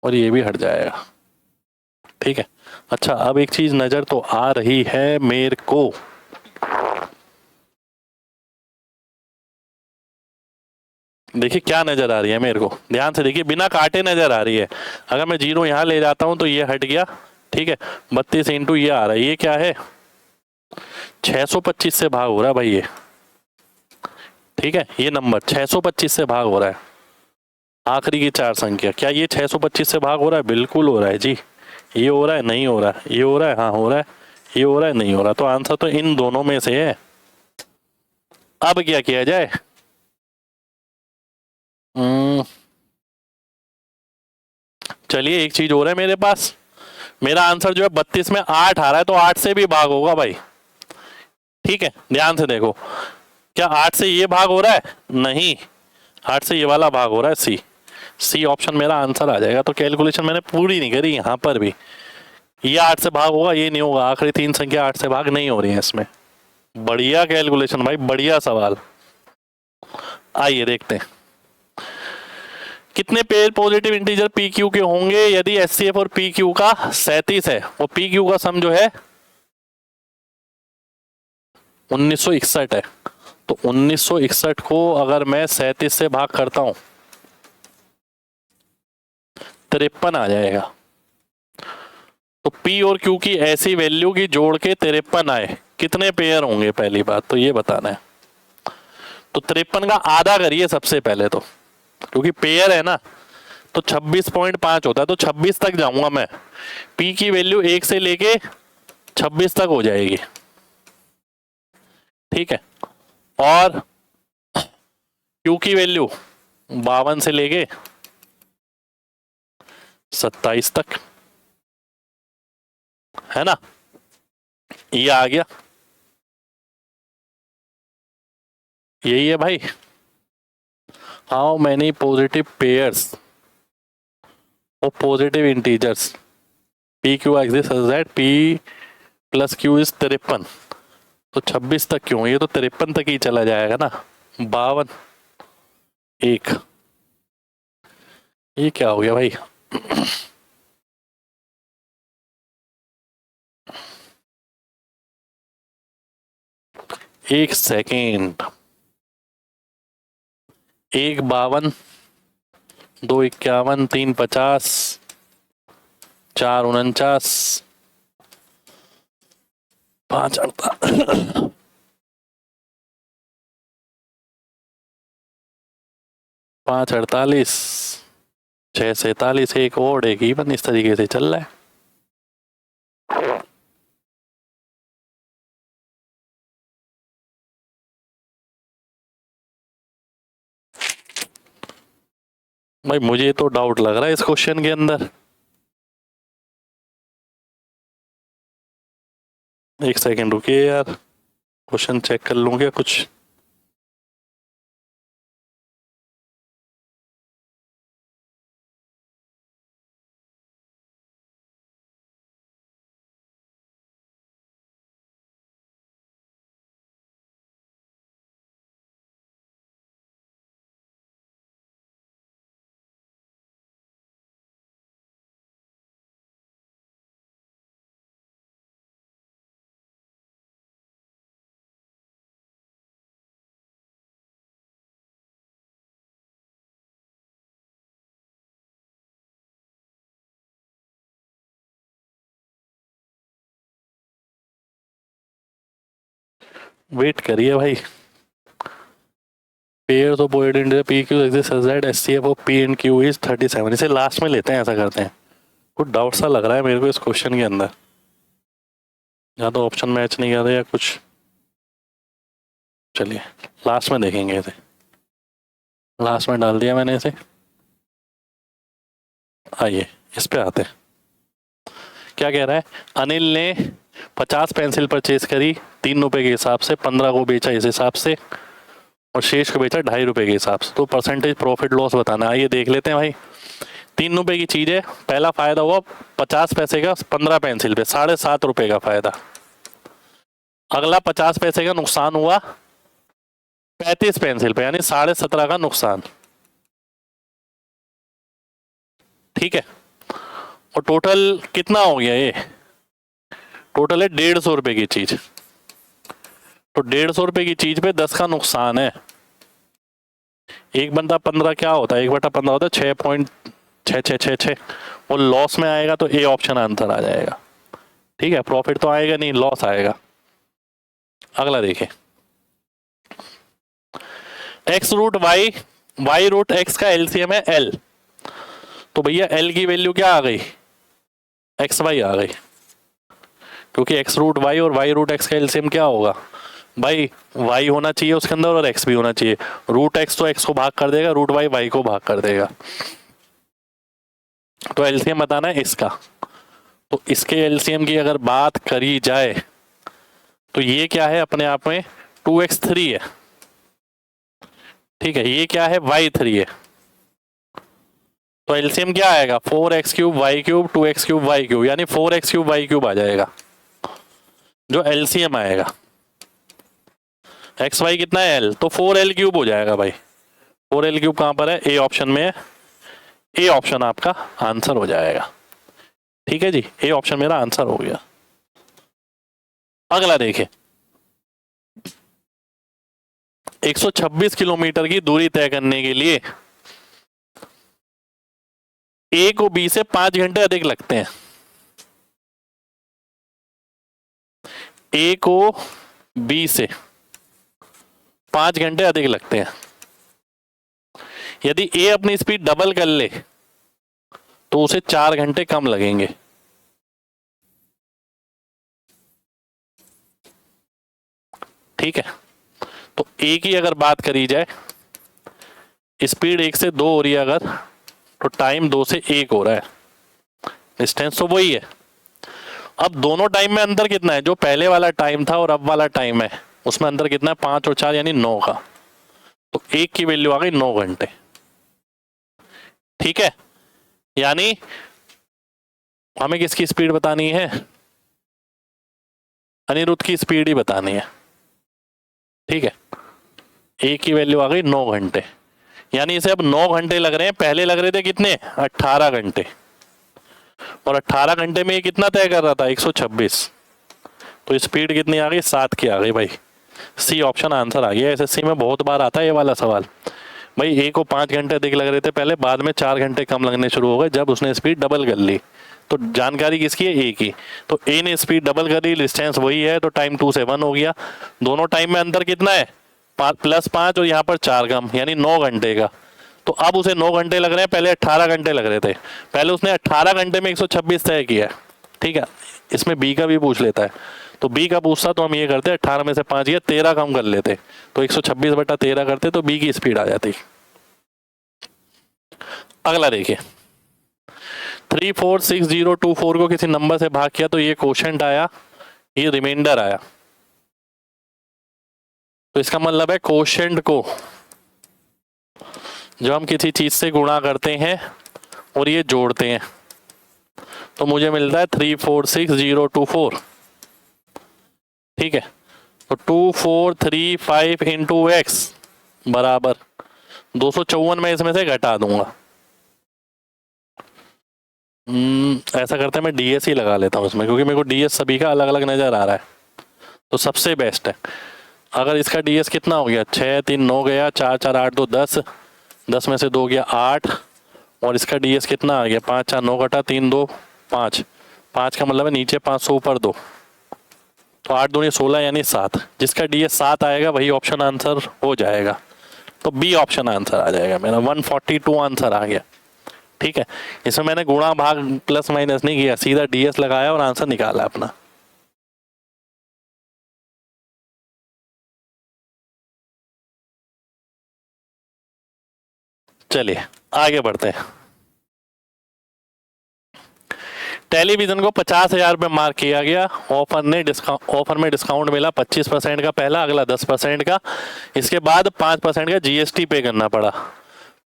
और ये भी हट जाएगा। ठीक है, अच्छा अब एक चीज नजर तो आ रही है मेरे को। देखिए क्या नजर आ रही है मेरे को, ध्यान से देखिए, बिना काटे नजर आ रही है। अगर मैं जीरो यहाँ ले जाता हूँ तो ये हट गया। ठीक है, 32 इंटू ये आ रहा है, ये क्या है? 625 से भाग हो रहा है भाई ये। ठीक है, ये नंबर 625 से भाग हो रहा है। आखिरी की 4 संख्या, क्या ये 625 से भाग हो रहा है? बिल्कुल हो रहा है जी। ये हो रहा है, नहीं हो रहा है, ये हो रहा है, हाँ हो रहा है, ये हो रहा है, नहीं हो रहा। तो आंसर तो इन दोनों में से है। अब क्या किया जाए? चलिए एक चीज हो रहा है मेरे पास, मेरा आंसर जो है 32 में 8 आ रहा है, तो 8 से भी भाग होगा भाई। ठीक है, ध्यान से देखो, क्या 8 से ये भाग हो रहा है? नहीं, 8 से ये वाला भाग हो रहा है, सी। सी ऑप्शन मेरा आंसर आ जाएगा। तो कैलकुलेशन मैंने पूरी नहीं करी यहां पर भी। ये 8 से भाग होगा, ये नहीं होगा, आखिरी 3 संख्या 8 से भाग नहीं हो रही है इसमें। बढ़िया कैलकुलेशन भाई, बढ़िया सवाल। आइए देखते हैं, कितने pair positive integer P Q के होंगे यदि एच सी एफ और पी क्यू का 37 है, और पी क्यू का सम जो है 1961 है। तो 1961 को अगर मैं 37 से भाग करता हूं, 53 आ जाएगा। तो पी और क्यू की ऐसी वैल्यू की जोड़ के 53 आए, कितने पेयर होंगे? पहली बात तो ये बताना है। तो 53 का आधा करिए सबसे पहले तो, क्योंकि पेयर है ना, तो 26.5 होता है, तो 26 तक जाऊंगा मैं। पी की वैल्यू 1 से लेके 26 तक हो जाएगी। ठीक है, और क्यू की वैल्यू 52 से लेके 27 तक, है ना, ये आ गया। यही है भाई। How many positive pairs of positive integers P Q exist such that P plus Q is 53। तो 26 तक क्यों? ये तो 53 तक ही चला जाएगा ना। 52 1, ये क्या हो गया भाई? एक सेकेंड, 1 52, 2 51, 3 50, 4 49, 5 48, 5 48, 6 47, एक और एक इवन, इस तरीके से चल रहा है। भाई मुझे तो डाउट लग रहा है इस क्वेश्चन के अंदर। एक सेकेंड रुकिए यार, क्वेश्चन चेक कर लूँ क्या कुछ। वेट करिए भाई। पेयर्स ऑफ बोइड इंडिया P Q exist such that HCF of P and Q is 37। इसे लास्ट में लेते हैं, ऐसा करते हैं। कुछ डाउट सा लग रहा है मेरे को इस क्वेश्चन के अंदर, या तो ऑप्शन मैच नहीं कर रहे या कुछ। चलिए लास्ट में देखेंगे इसे। लास्ट में डाल दिया मैंने इसे। आइए इस पे आते हैं। क्या कह रहा है? अनिल ने 50 पेंसिल परचेज करी 3 रुपए के हिसाब से, 15 को बेचा इस हिसाब से, और शेष को बेचा 2.5 रुपए के हिसाब से। तो परसेंटेज प्रॉफिट लॉस बताना। आइए देख लेते हैं भाई। 3 रुपए की चीज है, पहला फायदा हुआ 50 पैसे का 15 पेंसिल पे, 7.5 रुपए का फायदा। अगला 50 पैसे का नुकसान हुआ 35 पेंसिल पे, यानी 17.5 का नुकसान। ठीक है, और टोटल कितना हो गया? ये टोटल है 150 रुपए की चीज। तो 150 रुपए की चीज पे 10 का नुकसान है। 1/15 क्या होता है? 1/15 होता है 6.6666। वो लॉस में आएगा तो ए ऑप्शन आंसर आ जाएगा। ठीक है, प्रॉफिट तो आएगा नहीं, लॉस आएगा। अगला देखिए, x root y, y root x का एलसीएम है एल। तो भैया एल की वैल्यू क्या आ गई? एक्स वाई आ गई, क्योंकि एक्स रूट वाई और वाई रूट एक्स का एलसीएम क्या होगा भाई? वाई होना चाहिए उसके अंदर और एक्स भी होना चाहिए। रूट एक्स तो एक्स को भाग कर देगा, रूट वाई वाई को भाग कर देगा। तो एलसीएम बताना है इसका। तो इसके एलसीएम की अगर बात करी जाए तो ये क्या है अपने आप में? 2x3 है। ठीक है, ये क्या है? y3 है। तो एलसीएम क्या आएगा? 4x3 y3 2x3 y3, यानी 4x3 y3 आ जाएगा जो एलसीएम आएगा। एक्स वाई कितना है? एल, तो 4l3 हो जाएगा भाई। 4l3 कहां पर है? ए ऑप्शन में है। ए ऑप्शन आपका आंसर हो जाएगा। ठीक है जी, ए ऑप्शन मेरा आंसर हो गया। अगला देखिए, 126 किलोमीटर की दूरी तय करने के लिए ए को बी से 5 घंटे अधिक लगते हैं। ए को बी से 5 घंटे अधिक लगते हैं। यदि ए अपनी स्पीड डबल कर ले तो उसे 4 घंटे कम लगेंगे। ठीक है, तो ए की अगर बात करी जाए, स्पीड 1 से 2 हो रही है अगर, तो टाइम 2 से 1 हो रहा है। डिस्टेंस तो वही है। अब दोनों टाइम में अंतर कितना है? जो पहले वाला टाइम था और अब वाला टाइम है उसमें अंतर कितना है? 5 और 4 यानी 9 का। तो एक की वैल्यू आ गई 9 घंटे। ठीक है, यानी हमें किसकी स्पीड बतानी है? अनिरुद्ध की स्पीड ही बतानी है। ठीक है, ए की वैल्यू आ गई 9 घंटे, यानी इसे अब 9 घंटे लग रहे हैं। पहले लग रहे थे कितने? 18 घंटे। और 18 घंटे में ये कितना तय कर रहा था? 126। तो स्पीड कितनी आ गई? 7 की आ गई भाई। सी ऑप्शन आंसर आ गया। एसएससी में बहुत बार आता है ये वाला सवाल। भाई ए को 5 घंटे अधिक लग रहे थे पहले, बाद में 4 घंटे कम लगने शुरू हो गए जब उसने स्पीड डबल कर ली। तो जानकारी किसकी है? ए की। तो ए ने स्पीड डबल कर ली, डिस्टेंस वही है, तो टाइम 2 से 1 हो गया। दोनों टाइम में अंतर कितना है? +5 और यहाँ पर 4 कम, यानी 9 घंटे का। तो अब उसे 9 घंटे लग रहे हैं, पहले 18 घंटे लग रहे थे। पहले उसने 18 घंटे में 126 तय किया। ठीक है, इसमें बी का भी पूछ लेता है। तो बी का पूछता तो हम ये करते 18 में से 5 गया 13 कम कर लेते, तो 126/13 करते तो बी की स्पीड आ जाती। अगला देखिए, 346024 को किसी नंबर से भाग किया तो ये क्वोशंट आया, ये रिमाइंडर आया। तो इसका मतलब है क्वोशंट को जब हम किसी चीज से गुणा करते हैं और ये जोड़ते हैं तो मुझे मिलता है 346024। ठीक है, तो 2435 इंटू एक्स बराबर 254 में इसमें से घटा दूंगा। ऐसा करते हैं, मैं डीएस ही लगा लेता हूँ इसमें, क्योंकि मेरे को डीएस सभी का अलग अलग नजर आ रहा है तो सबसे बेस्ट है। अगर इसका डीएस कितना हो गया? 6 3 9 गया, 4 4 8 2 10, 10 में से 2 गया 8, और इसका डीएस कितना आ गया? 5 4 9 घटा 3 2 5, 5 का मतलब है नीचे 500 ऊपर 2, तो तो 8 दूनी 16 यानी 7, जिसका DS 7 आएगा वही ऑप्शन आंसर हो जाएगा। तो बी ऑप्शन आंसर आ जाएगा मेरा, 142 आंसर आ गया। ठीक है, इसमें मैंने गुणा भाग प्लस माइनस नहीं किया, सीधा DS लगाया और आंसर निकाला अपना। चलिए आगे बढ़ते हैं। टेलीविजन को 50,000 रुपये मार्क किया गया, ऑफर में डिस्काउंट मिला 25% का पहला, अगला 10% का, इसके बाद 5% का GST पे करना पड़ा।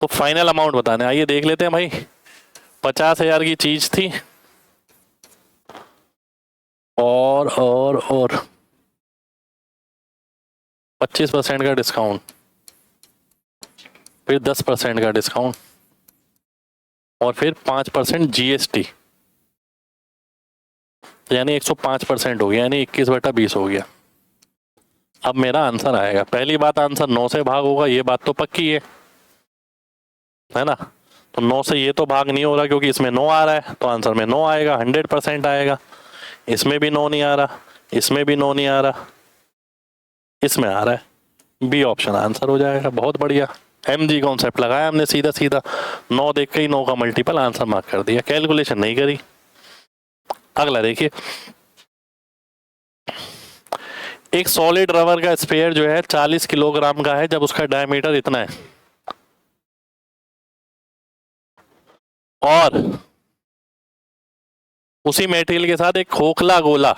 तो फाइनल अमाउंट बताने, आइए देख लेते हैं भाई। 50,000 की चीज थी और 25% का डिस्काउंट, फिर 10% का डिस्काउंट और फिर 5% GST, यानी 105% हो गया, यानी 21/20 हो गया। अब मेरा आंसर आएगा। पहली बात, आंसर 9 से भाग होगा, ये बात तो पक्की है ना। तो 9 से ये तो भाग नहीं हो रहा क्योंकि इसमें 9 आ रहा है, तो आंसर में 9 आएगा, 100% आएगा। इसमें भी 9 नहीं आ रहा, इसमें भी 9 नहीं आ रहा, इसमें आ रहा है, बी ऑप्शन आंसर हो जाएगा। बहुत बढ़िया, MG कॉन्सेप्ट लगाया हमने, सीधा सीधा 9 देख के ही 9 का मल्टीपल आंसर मार्क कर दिया, कैलकुलेशन नहीं करी। अगला देखिए, एक सॉलिड रबर का स्फीयर जो है 40 किलोग्राम का है जब उसका डायमीटर इतना है, और उसी मेटेरियल के साथ एक खोखला गोला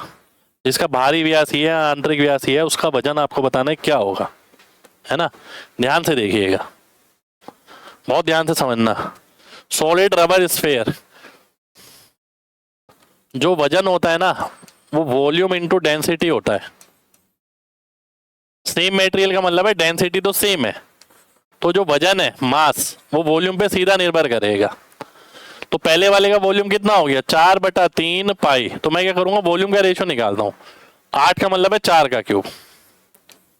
जिसका भारी व्यासी है, आंतरिक व्यासी है, उसका वजन आपको बताना है क्या होगा, है ना। ध्यान से देखिएगा, बहुत ध्यान से समझना। सॉलिड रबर स्फीयर, जो वजन होता है ना वो वॉल्यूम इनटू डेंसिटी होता है। सेम मटेरियल का मतलब है डेंसिटी तो सेम है, तो जो वजन है मास वो वॉल्यूम पे सीधा निर्भर करेगा। तो पहले वाले का वॉल्यूम कितना हो गया, 4/3 पाई। तो मैं क्या करूंगा, वॉल्यूम का रेशियो निकालता हूँ। 8 का मतलब है 4 का क्यूब,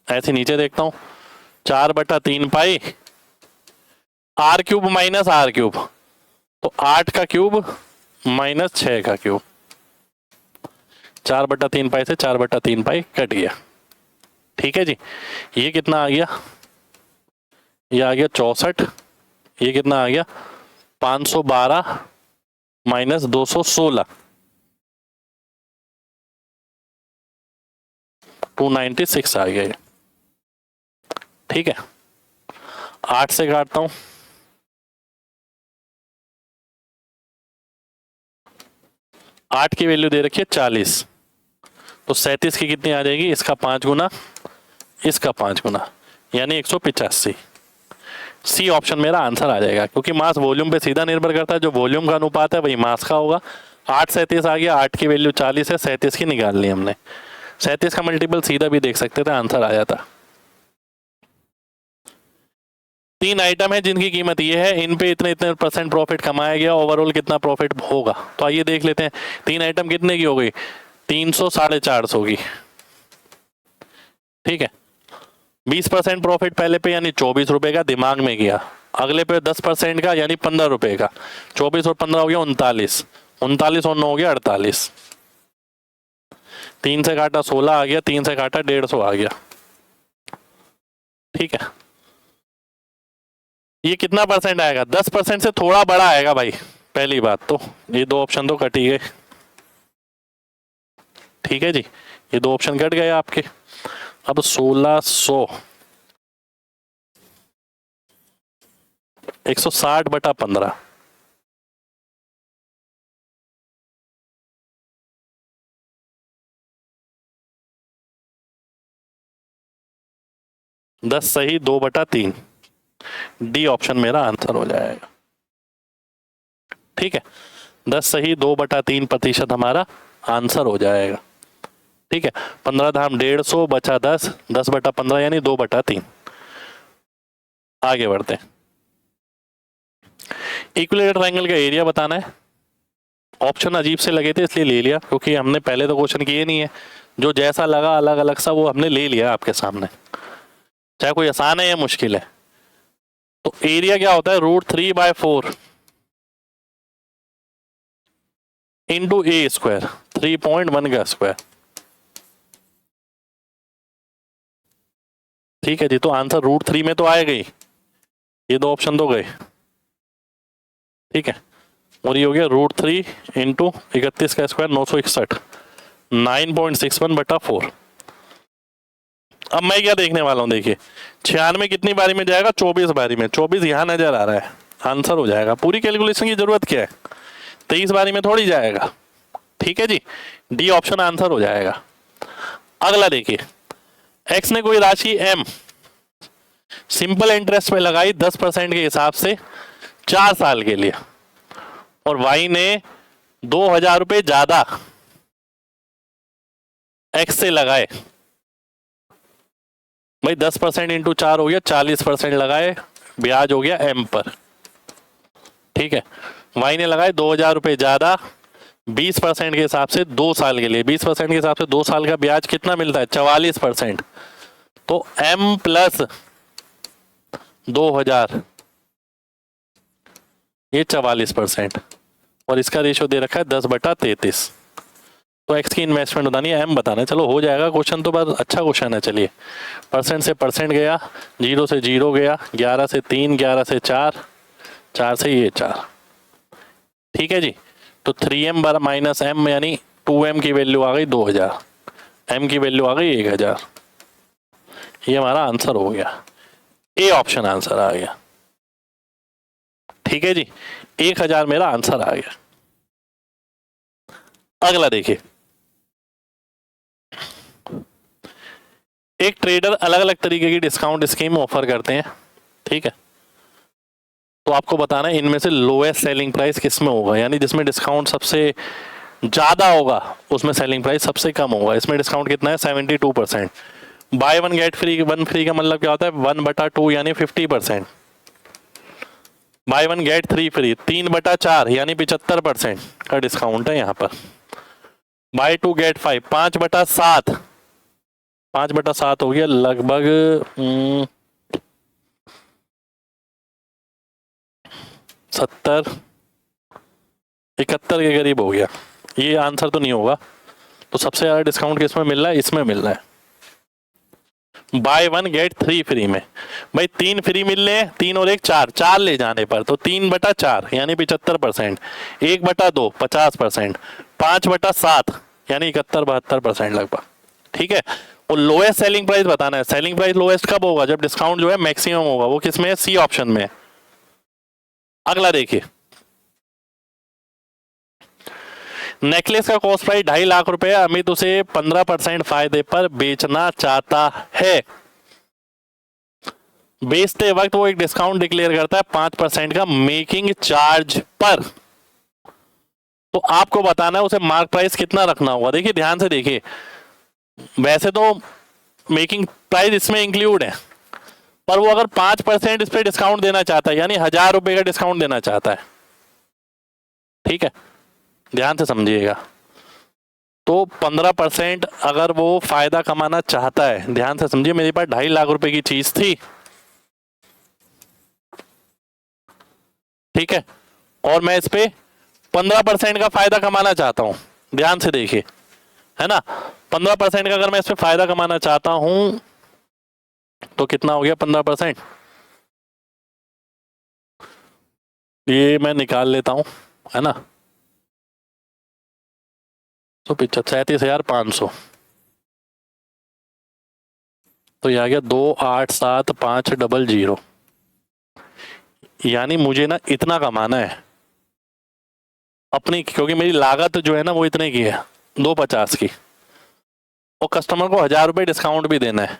ऐसे नीचे देखता हूँ, 4/3 पाई R cube minus R cube, तो 8 का क्यूब माइनस 6 का क्यूब, 4/3 पाई से 4/3 पाई कट गया। ठीक है जी, ये कितना आ गया, ये आ गया 64, ये कितना आ गया 512 माइनस 216, 296 आ गया ये। ठीक है, 8 से काटता हूं, 8 की वैल्यू दे रखी है 40, तो 37 की कितनी आ जाएगी, इसका 5 गुना, इसका 5 गुना, यानी 185। सी ऑप्शन मेरा आंसर आ जाएगा, क्योंकि मास वॉल्यूम पे सीधा निर्भर करता है, जो वॉल्यूम का अनुपात है वही मास का होगा। 8 37 आ गया, 8 की वैल्यू 40 है, 37 की निकाल ली हमने। 37 का मल्टीपल सीधा भी देख सकते थे, आंसर आ जाता। 3 आइटम है जिनकी कीमत ये है, इन पे इतने इतने % प्रॉफिट कमाया गया, ओवरऑल कितना प्रॉफिट होगा। तो आइए देख लेते हैं। 3 आइटम कितने की हो गई, 300 450 की। ठीक है, 20% प्रॉफिट पहले पे यानी 24 रुपए का दिमाग में गया, अगले पे 10% का यानी 15 रुपए का, 24 और 15 हो गया 39, 39 और 9 हो गया 48, 3 से काटा 16 आ गया, 3 से काटा 150 आ गया। ठीक है, ये कितना % आएगा, 10% से थोड़ा बड़ा आएगा भाई। पहली बात तो ये 2 ऑप्शन तो कट ही गए। ठीक है जी, ये 2 ऑप्शन कट गए आपके। अब 1600 160/15, दस सही 2/3, डी ऑप्शन मेरा आंसर हो जाएगा। ठीक है, 10 सही 2/3% हमारा आंसर हो जाएगा। ठीक है, 15 धाम 150 बचा 10, 10/15 यानी 2/3। आगे बढ़ते हैं। इक्विलेटरल ट्रायंगल का एरिया बताना है। ऑप्शन अजीब से लगे थे इसलिए ले लिया, क्योंकि हमने पहले तो क्वेश्चन किए नहीं है, जो जैसा लगा अलग अलग सा वो हमने ले लिया आपके सामने, चाहे कोई आसान है या मुश्किल है। तो एरिया क्या होता है, √3/4 इंटू A² 3.1 का स्क्वायर। ठीक है जी, तो आंसर √3 में तो आएगा ही, ये दो ऑप्शन तो गए। ठीक है, और ये हो गया √3 इंटू 31 का स्क्वायर 961, 9.61/4। अब मैं क्या देखने वाला हूं, देखिए 96 कितनी बारी में जाएगा, 24 बारी में। 24 यहां नजर आ रहा है, आंसर हो जाएगा। पूरी कैलकुलेशन की जरूरत क्या है, 23 बारी में थोड़ी जाएगा। ठीक है जी, डी ऑप्शन आंसर हो जाएगा। अगला देखिए, एक्स ने कोई राशि एम सिंपल इंटरेस्ट पे लगाई 10% के हिसाब से 4 साल के लिए, और वाई ने 2000 रुपए ज्यादा एक्स से लगाए। भाई 10% इंटू 4 हो गया, 40% लगाए, ब्याज हो गया एम पर। ठीक है, वाई ने लगाए 2000 रुपए ज्यादा 20% के हिसाब से 2 साल के लिए। 20% के हिसाब से 2 साल का ब्याज कितना मिलता है, 44%। तो एम प्लस 2000 ये 44%, और इसका रेशियो दे रखा है 10/33। तो एक्स की इन्वेस्टमेंट बतानी है, एम बताना है। चलो हो जाएगा क्वेश्चन तो, बस अच्छा क्वेश्चन है। चलिए, परसेंट से परसेंट गया, 0 से 0 गया, 11 से 3, 11 से 4, 4 से ये 4। ठीक है जी, तो 3m माइनस m यानी 2m की वैल्यू आ गई 2000, m की वैल्यू आ गई 1000। ये हमारा आंसर हो गया, ए ऑप्शन आंसर आ गया। ठीक है जी, 1000 मेरा आंसर आ गया। अगला देखिए, एक ट्रेडर अलग अलग तरीके की डिस्काउंट स्कीम ऑफर करते हैं। ठीक है, तो आपको बताना है इनमें से लोएस्ट सेलिंग प्राइस किसमें होगा, यानी जिसमें डिस्काउंट सबसे ज्यादा होगा उसमें सेलिंग प्राइस सबसे कम होगा। इसमें डिस्काउंट कितना है, 72%। बाय 1 गेट फ्री, 1 फ्री का मतलब क्या होता है, 1/2 यानी 50%। बाय 1 गेट 3 फ्री, 3/4 यानी 75% का डिस्काउंट है यहाँ पर। बाय 2 गेट 5, 5/7, 5/7 हो गया लगभग 70, 71 के करीब हो गया। ये आंसर तो नहीं होगा, तो सबसे ज्यादा डिस्काउंट किसमें मिल रहा है, इसमें मिल रहा है बाय 1 गेट 3 फ्री में। भाई 3 फ्री मिल रहे हैं, 3 और 1 4, 4 ले जाने पर तो 3/4 यानी 75%, 1/2 50%, 5/7 यानी 71-72% लगभग। ठीक है, और लोएस्ट सेलिंग प्राइस बताना है। सेलिंग प्राइस लोएस्ट कब होगा, जब डिस्काउंट जो है मैक्सिमम होगा। वो किसमें है, सी ऑप्शन में। अगला देखिए, नेकलेस का कॉस्ट प्राइस 2.5 लाख रुपए, अमित उसे 15% फायदे पर बेचना चाहता है। बेचते वक्त वो एक डिस्काउंट डिक्लेयर करता है 5% का मेकिंग चार्ज पर। तो आपको बताना है उसे मार्क प्राइस कितना रखना होगा। देखिए ध्यान से देखिए, वैसे तो मेकिंग प्राइस इसमें इंक्लूड है, पर वो अगर 5% इस पे डिस्काउंट देना चाहता है, यानी 1000 रुपए का डिस्काउंट देना चाहता है। ठीक है, ध्यान से समझिएगा। तो 15% अगर वो फायदा कमाना चाहता है, ध्यान से समझिए, मेरे पास 2.5 लाख रुपए की चीज थी। ठीक है, और मैं इस पे 15% का फायदा कमाना चाहता हूं। ध्यान से देखिए, है ना, 15% का अगर मैं इस पे फायदा कमाना चाहता हूं तो कितना हो गया 15%, ये मैं निकाल लेता हूं, है ना। तो 37,500, तो ये आ गया 2,8,7,500, यानी मुझे ना इतना कमाना है अपनी, क्योंकि मेरी लागत जो है ना वो इतने की है 250 की, और कस्टमर को 1000 रुपए डिस्काउंट भी देना है।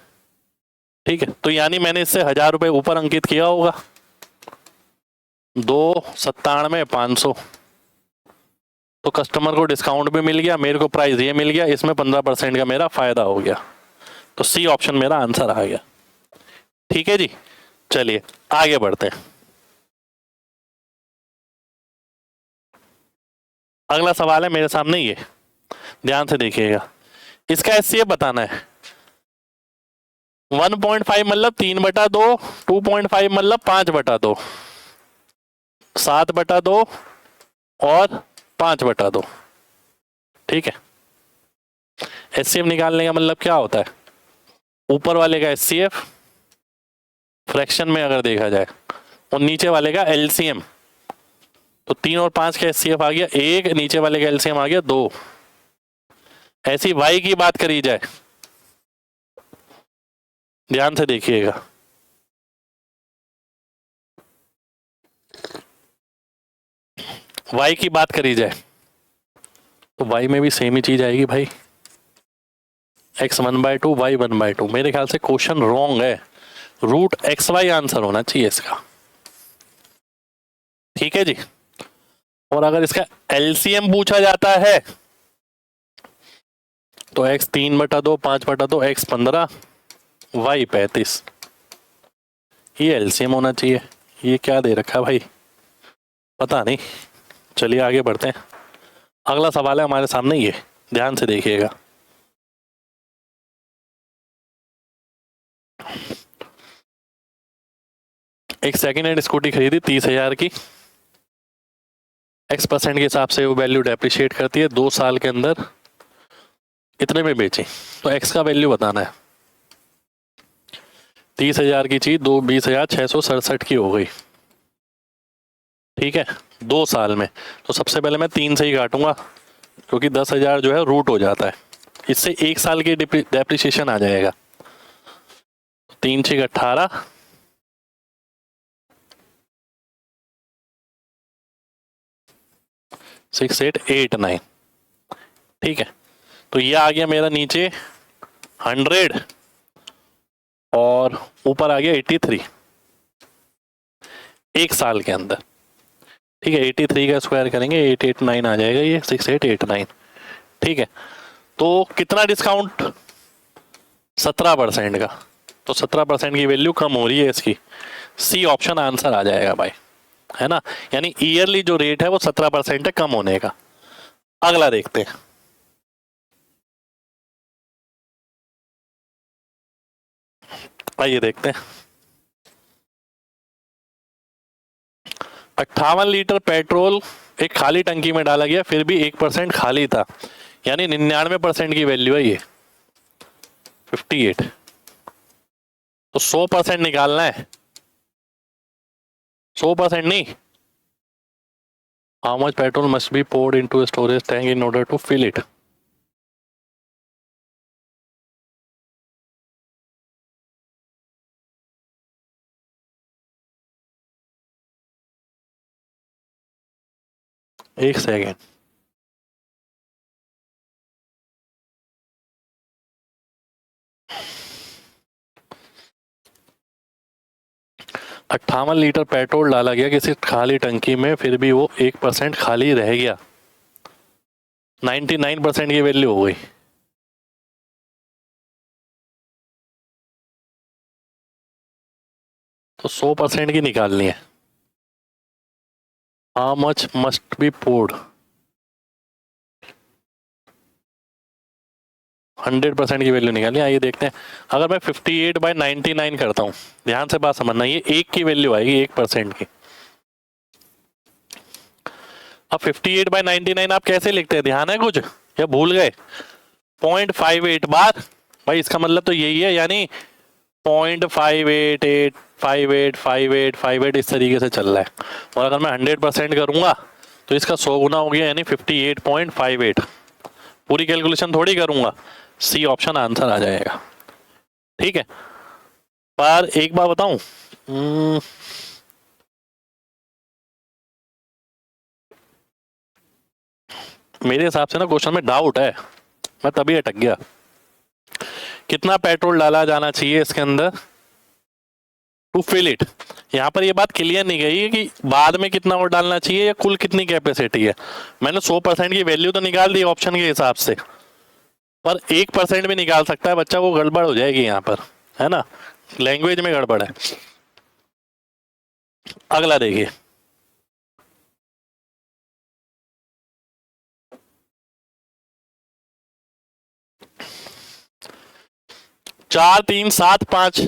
ठीक है, तो यानी मैंने इससे 1000 रुपए ऊपर अंकित किया होगा, 2,97,500। तो कस्टमर को डिस्काउंट भी मिल गया, मेरे को प्राइस ये मिल गया, इसमें 15% का मेरा फायदा हो गया। तो सी ऑप्शन मेरा आंसर आ गया। ठीक है जी, चलिए आगे बढ़ते हैं। अगला सवाल है मेरे सामने, ये ध्यान से देखिएगा, इसका एचसीएफ बताना है। 1.5 मतलब 3/2, 2.5 मतलब 5/2, 7/2 और 5/2। ठीक है, एचसीएफ निकालने का मतलब क्या होता है, ऊपर वाले का एचसीएफ फ्रैक्शन में अगर देखा जाए, और नीचे वाले का एलसीएम, तो 3 और 5 का एचसीएफ आ गया 1, नीचे वाले का एलसीएम आ गया 2। ऐसी वाई की बात करी जाए, ध्यान से देखिएगा, वाई की बात करी जाए तो वाई में भी सेम ही चीज आएगी भाई, x 1/2 y 1/2। मेरे ख्याल से क्वेश्चन रॉन्ग है, रूट एक्स वाई आंसर होना चाहिए इसका, ठीक है जी। और अगर इसका एलसीएम पूछा जाता है तो x 3/2 5/2 x 15 y 35, ये एलसीएम होना चाहिए। ये क्या दे रखा है भाई, पता नहीं। चलिए आगे बढ़ते हैं, अगला सवाल है हमारे सामने, ये ध्यान से देखिएगा। एक सेकेंड हैंड स्कूटी खरीदी 30,000 की, x% के हिसाब से वो वैल्यू डेप्रिशिएट करती है, 2 साल के अंदर इतने में बेची, तो x का वैल्यू बताना है। 30,000 की चीज 20,667 की हो गई, ठीक है, 2 साल में। तो सबसे पहले मैं 3 से ही काटूंगा, क्योंकि 10,000 जो है रूट हो जाता है, इससे 1 साल की डेप्रिसिएशन आ जाएगा। 3 6 18, 6 8 8 9, ठीक है। तो ये आ गया मेरा नीचे 100 और ऊपर आ गया 83, 1 साल के अंदर, ठीक है। 83 का स्क्वायर करेंगे 889 आ जाएगा, ये 6889, ठीक है। तो कितना डिस्काउंट, 17% का, तो 17% की वैल्यू कम हो रही है इसकी, सी ऑप्शन आंसर आ जाएगा भाई, है ना। यानी ईयरली जो रेट है वो 17% है कम होने का। अगला देखते हैं, आइए देखते हैं। 58 लीटर पेट्रोल एक खाली टंकी में डाला गया, फिर भी 1% खाली था, यानी 99% की वैल्यू है ये 58। तो 100% निकालना है, 100% नहीं, how much petrol must be poured into storage tank in order to fill it. एक सेकेंड, अट्ठावन लीटर पेट्रोल डाला गया किसी खाली टंकी में, फिर भी वो 1% खाली रह गया, 99% की वैल्यू हो गई। तो 100% की निकालनी है, how much must be poured, 100% की वैल्यू निकालनी है। आइए देखते हैं, अगर मैं 58/99 करता हूं, ध्यान से बात समझना, ये 1 की वैल्यू आएगी 1% की। अब 58/99 आप कैसे लिखते हैं, ध्यान है कुछ या भूल गए? 0.58 बार, भाई इसका मतलब तो यही है, यानी 0.58 इस तरीके से चल रहा है। और अगर मैं 100% करूंगा तो इसका 100 गुना हो गया, यानी 58.58। पूरी कैलकुलेशन थोड़ी करूंगा, सी ऑप्शन आंसर आ जाएगा, ठीक है। पर एक बात बताऊं, मेरे हिसाब से ना क्वेश्चन में डाउट है, मैं तभी अटक गया। कितना पेट्रोल डाला जाना चाहिए इसके अंदर टू फिल इट, यहाँ पर ये बात क्लियर नहीं गई है कि बाद में कितना और डालना चाहिए या कुल कितनी कैपेसिटी है। मैंने 100% की वैल्यू तो निकाल दी ऑप्शन के हिसाब से, पर 1% भी निकाल सकता है बच्चा, वो गड़बड़ हो जाएगी यहाँ पर, है ना, लैंग्वेज में गड़बड़ है। अगला देखिए, चार 3 7 5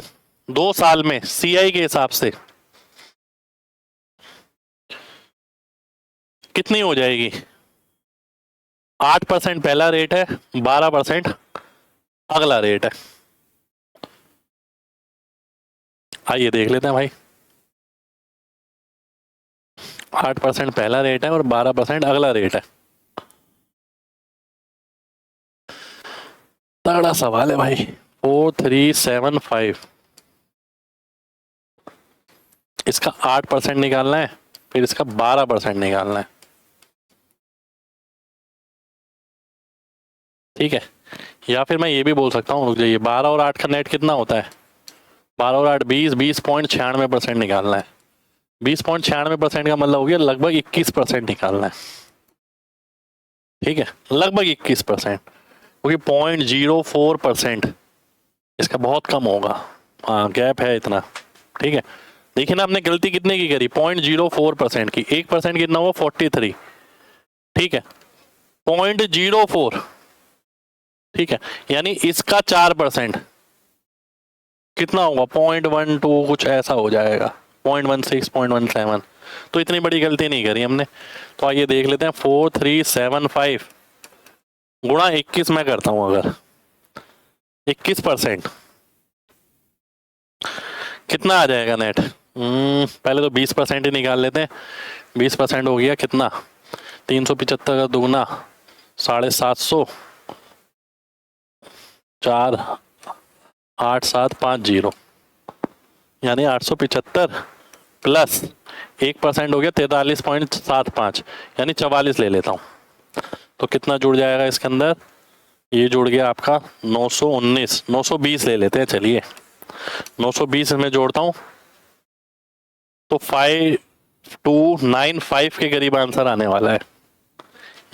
2 साल में सीआई के हिसाब से कितनी हो जाएगी? 8% पहला रेट है, 12% अगला रेट है। आइए देख लेते हैं भाई। 8% पहला रेट है और 12% अगला रेट है। तगड़ा सवाल है भाई। 4375, इसका 8% निकालना है, फिर इसका 12% निकालना है। ठीक है, या फिर मैं ये भी बोल सकता हूँ, रुक जाइए, 12 और 8 का नेट कितना होता है? 12 और 8 20, 20.96% निकालना है। 20.96% का मतलब हो गया लगभग 21% निकालना है। ठीक है, लगभग 21%, क्योंकि 0.04% इसका बहुत कम होगा। हाँ, गैप है इतना। ठीक है, देखिए ना, हमने गलती कितने की करी? 0.04% की। 1% कितना हुआ? 43। ठीक है, 0.04। ठीक है, यानी इसका 4% कितना होगा? 0.12 कुछ ऐसा हो जाएगा, 0.16, 0.17। तो इतनी बड़ी गलती नहीं करी हमने। तो आइए देख लेते हैं। 4375 गुणा 21 में करता हूं, अगर 21% कितना आ जाएगा नेट? पहले तो 20% ही निकाल लेते हैं। 20% हो गया कितना? 375 का दुगना 750, 48750, यानी 875 प्लस 1% हो गया 43.75, यानी 44 ले लेता हूँ। तो कितना जुड़ जाएगा इसके अंदर? ये जुड़ गया आपका 919, 920 ले लेते हैं। चलिए 920 में जोड़ता हूँ तो 5295 के करीब आंसर आने वाला है।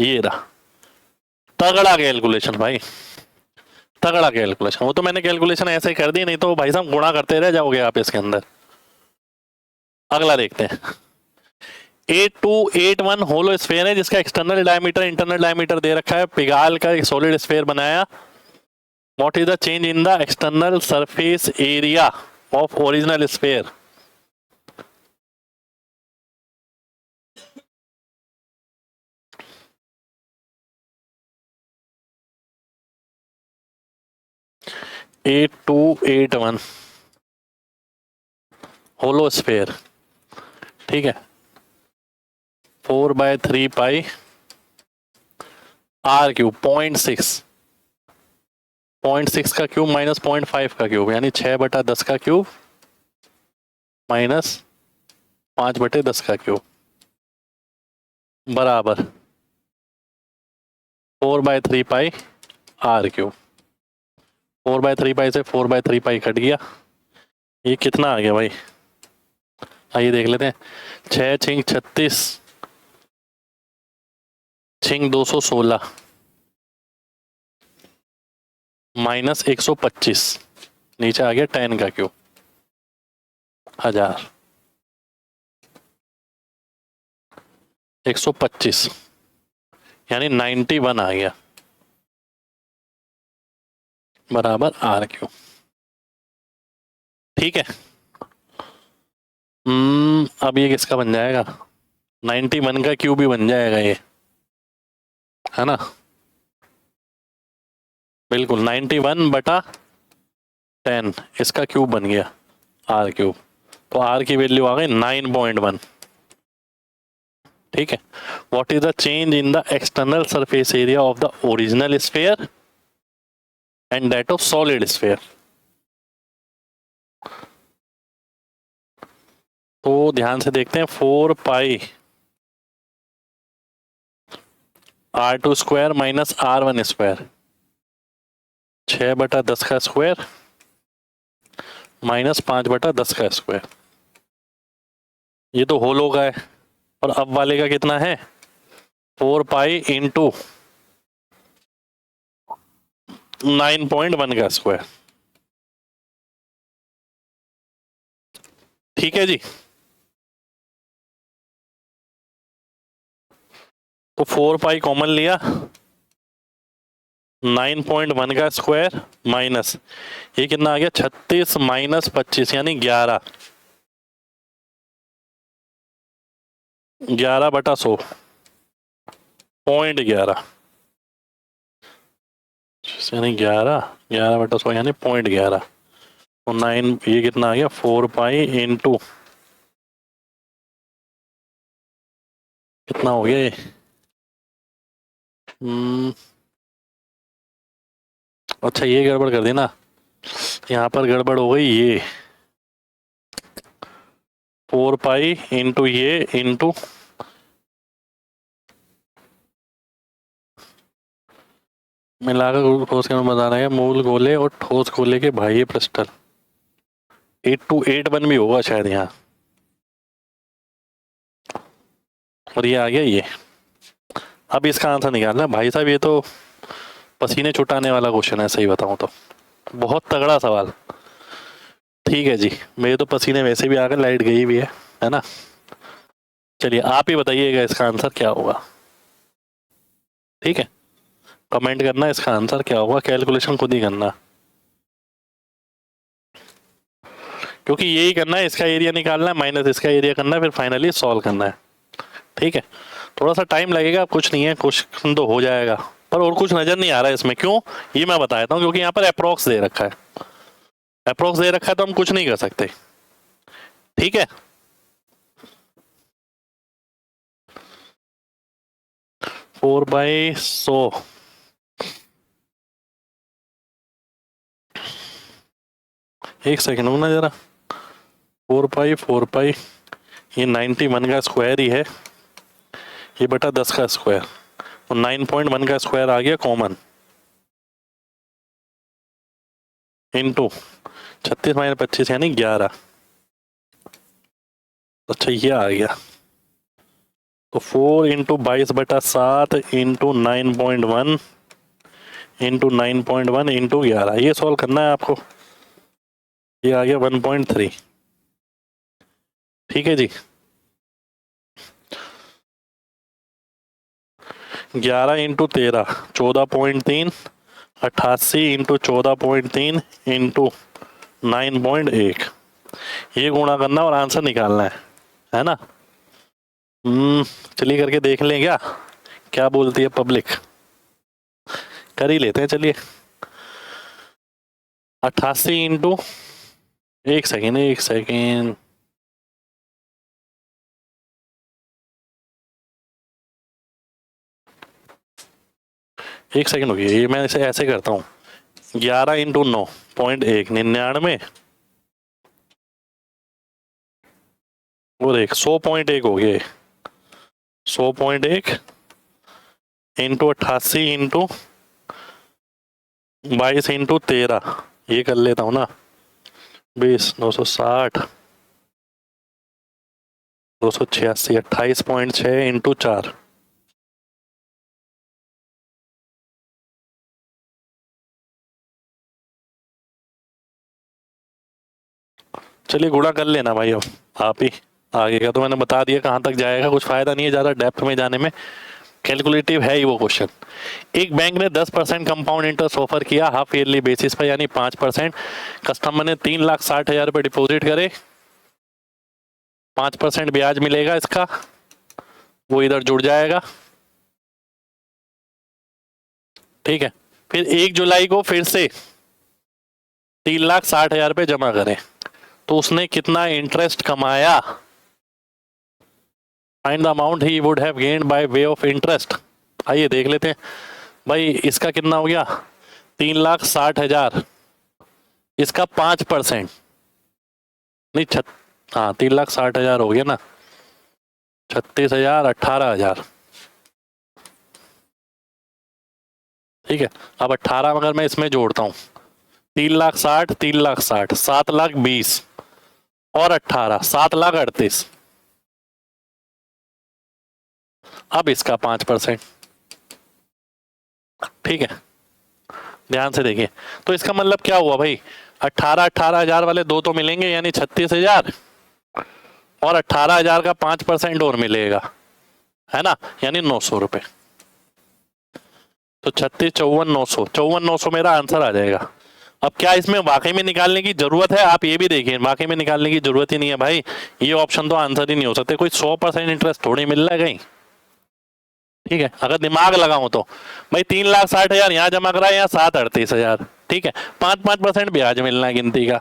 ये रहा, तगड़ा कैलकुलेशन भाई, तगड़ा कैलकुलेशन। वो तो मैंने कैलकुलेशन ऐसे ही कर दी, नहीं तो भाई साहब गुणा करते रह जाओगे आप इसके अंदर। अगला देखते हैं। 8281 होलो स्फेयर है, जिसका एक्सटर्नल डायमीटर इंटरनल डायमीटर दे रखा है। पिगाल का एक सॉलिड स्फेयर बनाया। What is the change in the external surface area of original sphere? Eight to eight one hollow sphere. ठीक है, 4/3 आर क्यूब, 0.6 का क्यूब माइनस 0.5 का क्यूब, यानी 6/10 का क्यूब माइनस 5/10 का क्यूब बराबर 4/3 आर क्यूब। 4/3 से 4/3 कट गया। ये कितना आ गया भाई? आइए देख लेते हैं। 6 छिंग 36, छिंग 216 माइनस 125, नीचे आ गया 10 का क्यूब 1000, 125, यानी 91 आ गया बराबर आर क्यूब। ठीक है, अब ये किसका बन जाएगा? 91 का क्यूब ही बन जाएगा ये, है ना? बिल्कुल 91/10 इसका क्यूब बन गया आर क्यूब। तो आर की वैल्यू आ गई 9.1। ठीक है, what is the change in the external surface area of the original sphere and that of solid sphere? तो ध्यान से देखते हैं। 4 r2 square minus r1 square, 6/10 का स्क्वायर माइनस 5/10 का स्क्वायर। ये तो होलो का है, और अब वाले का कितना है? 4 इंटू 9.1 का स्क्वायर। ठीक है जी, तो 4 कॉमन लिया, 9.1 का स्क्वायर माइनस ये कितना आ गया? 36 माइनस 25, यानी 11, 11/100, 0.11, यानी 11, 11/100 यानी 0.11। तो 9 ये कितना आ गया 4 पाई इंटू कितना हो गया ये अच्छा ये गड़बड़ कर दी ना, यहाँ पर गड़बड़ हो गई ये 4 पाई इंटू ये इंटू मिलाकर ठोस के बता रहे हैं मूल गोले और ठोस गोले के बाह्य पृष्ठल 8281 भी होगा शायद यहाँ, और ये आ गया ये। अब इसका आंसर निकालना भाई साहब, ये तो पसीने छुटाने वाला क्वेश्चन है सही बताऊं तो, बहुत तगड़ा सवाल। ठीक है जी, मेरे तो पसीने वैसे भी आ गए, लाइट गई भी है ना। चलिए आप ही बताइएगा इसका आंसर क्या होगा, ठीक है, कमेंट करना इसका आंसर क्या होगा, कैलकुलेशन खुद ही करना, क्योंकि यही करना है, इसका एरिया निकालना है माइनस इसका एरिया करना है, फिर फाइनली सॉल्व करना है। ठीक है, थोड़ा सा टाइम लगेगा, कुछ नहीं है, क्वेश्चन तो हो जाएगा, पर और कुछ नजर नहीं आ रहा है इसमें, क्यों ये मैं बता देता हूँ, क्योंकि यहाँ पर अप्रोक्स दे रखा है, अप्रोक्स दे रखा है तो हम कुछ नहीं कर सकते। ठीक है, फोर बाई 100 एक सेकेंड हो ना जरा, 4 पाई ये 91 का स्क्वायर ही है, ये बटा 10 का स्क्वायर, तो 9.1 का स्क्वायर आ गया कॉमन, इंटू 36 माइनस 25 यानी 11। अच्छा ये आ गया, तो 4 इंटू 22/7 इंटू 9.1 इंटू 9.1 इंटू 11, ये सॉल्व करना है आपको, ये आ गया 1.3। ठीक है जी, 11 इंटू 13 14.3, 88 इंटू 14.3 इंटू 9.1, ये गुणा करना और आंसर निकालना है ना। चलिए करके देख लें क्या क्या बोलती है पब्लिक, कर ही लेते हैं चलिए। 88 इंटू एक सेकेंड हो गया, ये मैं इसे ऐसे करता हूँ, 11 इंटू 9.1 99 और 100.1 हो गए, 100.1 इंटू 88 इंटू 22 इंटू 13, ये कर लेता हूँ ना, 20 960 286 28.6 इंटू 4, चलिए गुणा कर लेना भाई, अब आप ही, आगे का तो मैंने बता दिया कहाँ तक जाएगा, कुछ फायदा नहीं है ज़्यादा डेप्थ में जाने में, कैलकुलेटिव है ही वो क्वेश्चन। एक बैंक ने 10% कंपाउंड इंटरेस्ट ऑफर किया हाफ ईयरली बेसिस पर, यानी 5%, कस्टमर ने 3,60,000 रुपये डिपॉजिट करे, 5% ब्याज मिलेगा इसका, वो इधर जुड़ जाएगा। ठीक है, फिर 1 जुलाई को फिर से 3,60,000 रुपये जमा करें, तो उसने कितना इंटरेस्ट कमाया, find the amount he would have gained by way of interest. आइए देख लेते हैं भाई, इसका कितना हो गया 3,60,000, इसका 5% नहीं हाँ 3,60,000 हो गया ना, 36,000 18,000। ठीक है, अब 18 अगर मैं इसमें जोड़ता हूँ, 3,60,000 3,60,000 7,20,000 और 18 7,38,000, अब इसका 5%। ठीक है, ध्यान से देखिए, तो इसका मतलब क्या हुआ भाई, 18,000 वाले दो तो मिलेंगे यानी 36,000, और 18,000 का 5% और मिलेगा, है ना, यानी 900 रुपए, तो 36 54 900 54 900 मेरा आंसर आ जाएगा। अब क्या इसमें वाकई में निकालने की जरूरत है, आप ये भी देखिए, वाकई में निकालने की जरूरत ही नहीं है भाई, ये ऑप्शन तो आंसर ही नहीं हो सकते, कोई 100% इंटरेस्ट थोड़ी मिल रहा है कहीं। ठीक है, अगर दिमाग लगाऊं तो भाई 3,60,000 यहाँ जमा करा है, यहाँ 7,38,000, ठीक है, 5% ब्याज मिलना है गिनती का,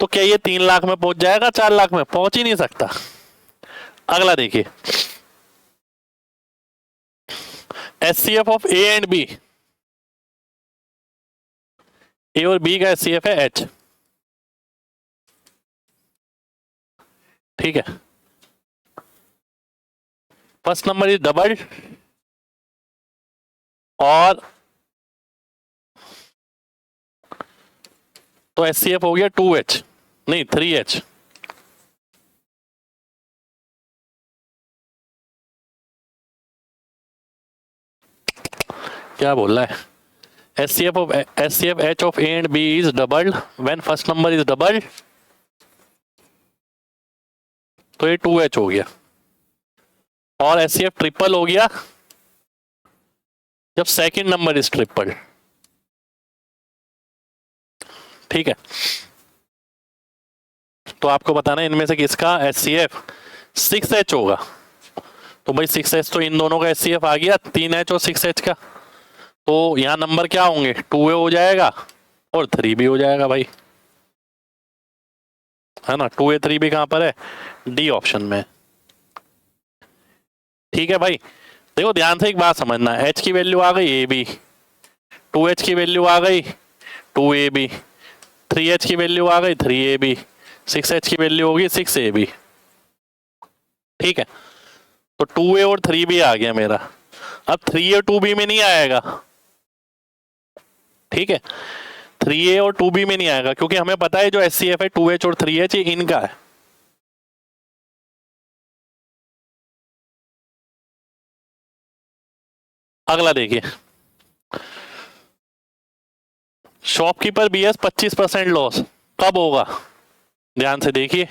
तो क्या ये 3 लाख में पहुंच जाएगा? 4 लाख में पहुंच ही नहीं सकता। अगला देखिए, HCF of A and B, A और बी का एचसीएफ है एच, ठीक है। फर्स्ट नंबर इज डबल और तो एचसीएफ हो गया 2H, नहीं 3H, क्या बोल रहा है? HCF H of A and B is double when first number is double, तो ये 2H हो गया। और एचसीएफ ट्रिपल हो गया जब सेकंड नंबर इज ट्रिपल, ठीक है। तो आपको बताना है इनमें से किसका एचसीएफ 6H होगा। तो भाई 6H तो इन दोनों का एचसीएफ आ गया, 3H और 6H का। तो यहां नंबर क्या होंगे? 2A हो जाएगा और 3B हो जाएगा भाई, है ना। 2A 3B कहां पर है? डी ऑप्शन में, ठीक है भाई। देखो ध्यान से एक बात समझना, H की वैल्यू आ गई AB, 2H की वैल्यू आ गई 2AB, 3H की वैल्यू आ गई 3AB, 6H की वैल्यू होगी 6AB, ठीक है। तो 2A और 3B आ गया मेरा। अब 3A और 2B में नहीं आएगा, ठीक है। 3A और 2B में नहीं आएगा क्योंकि हमें पता है जो एचसीएफ है 2H और 3H ये इनका है। अगला देखिए, शॉपकीपर बीएस 25% लॉस कब होगा? ध्यान से देखिए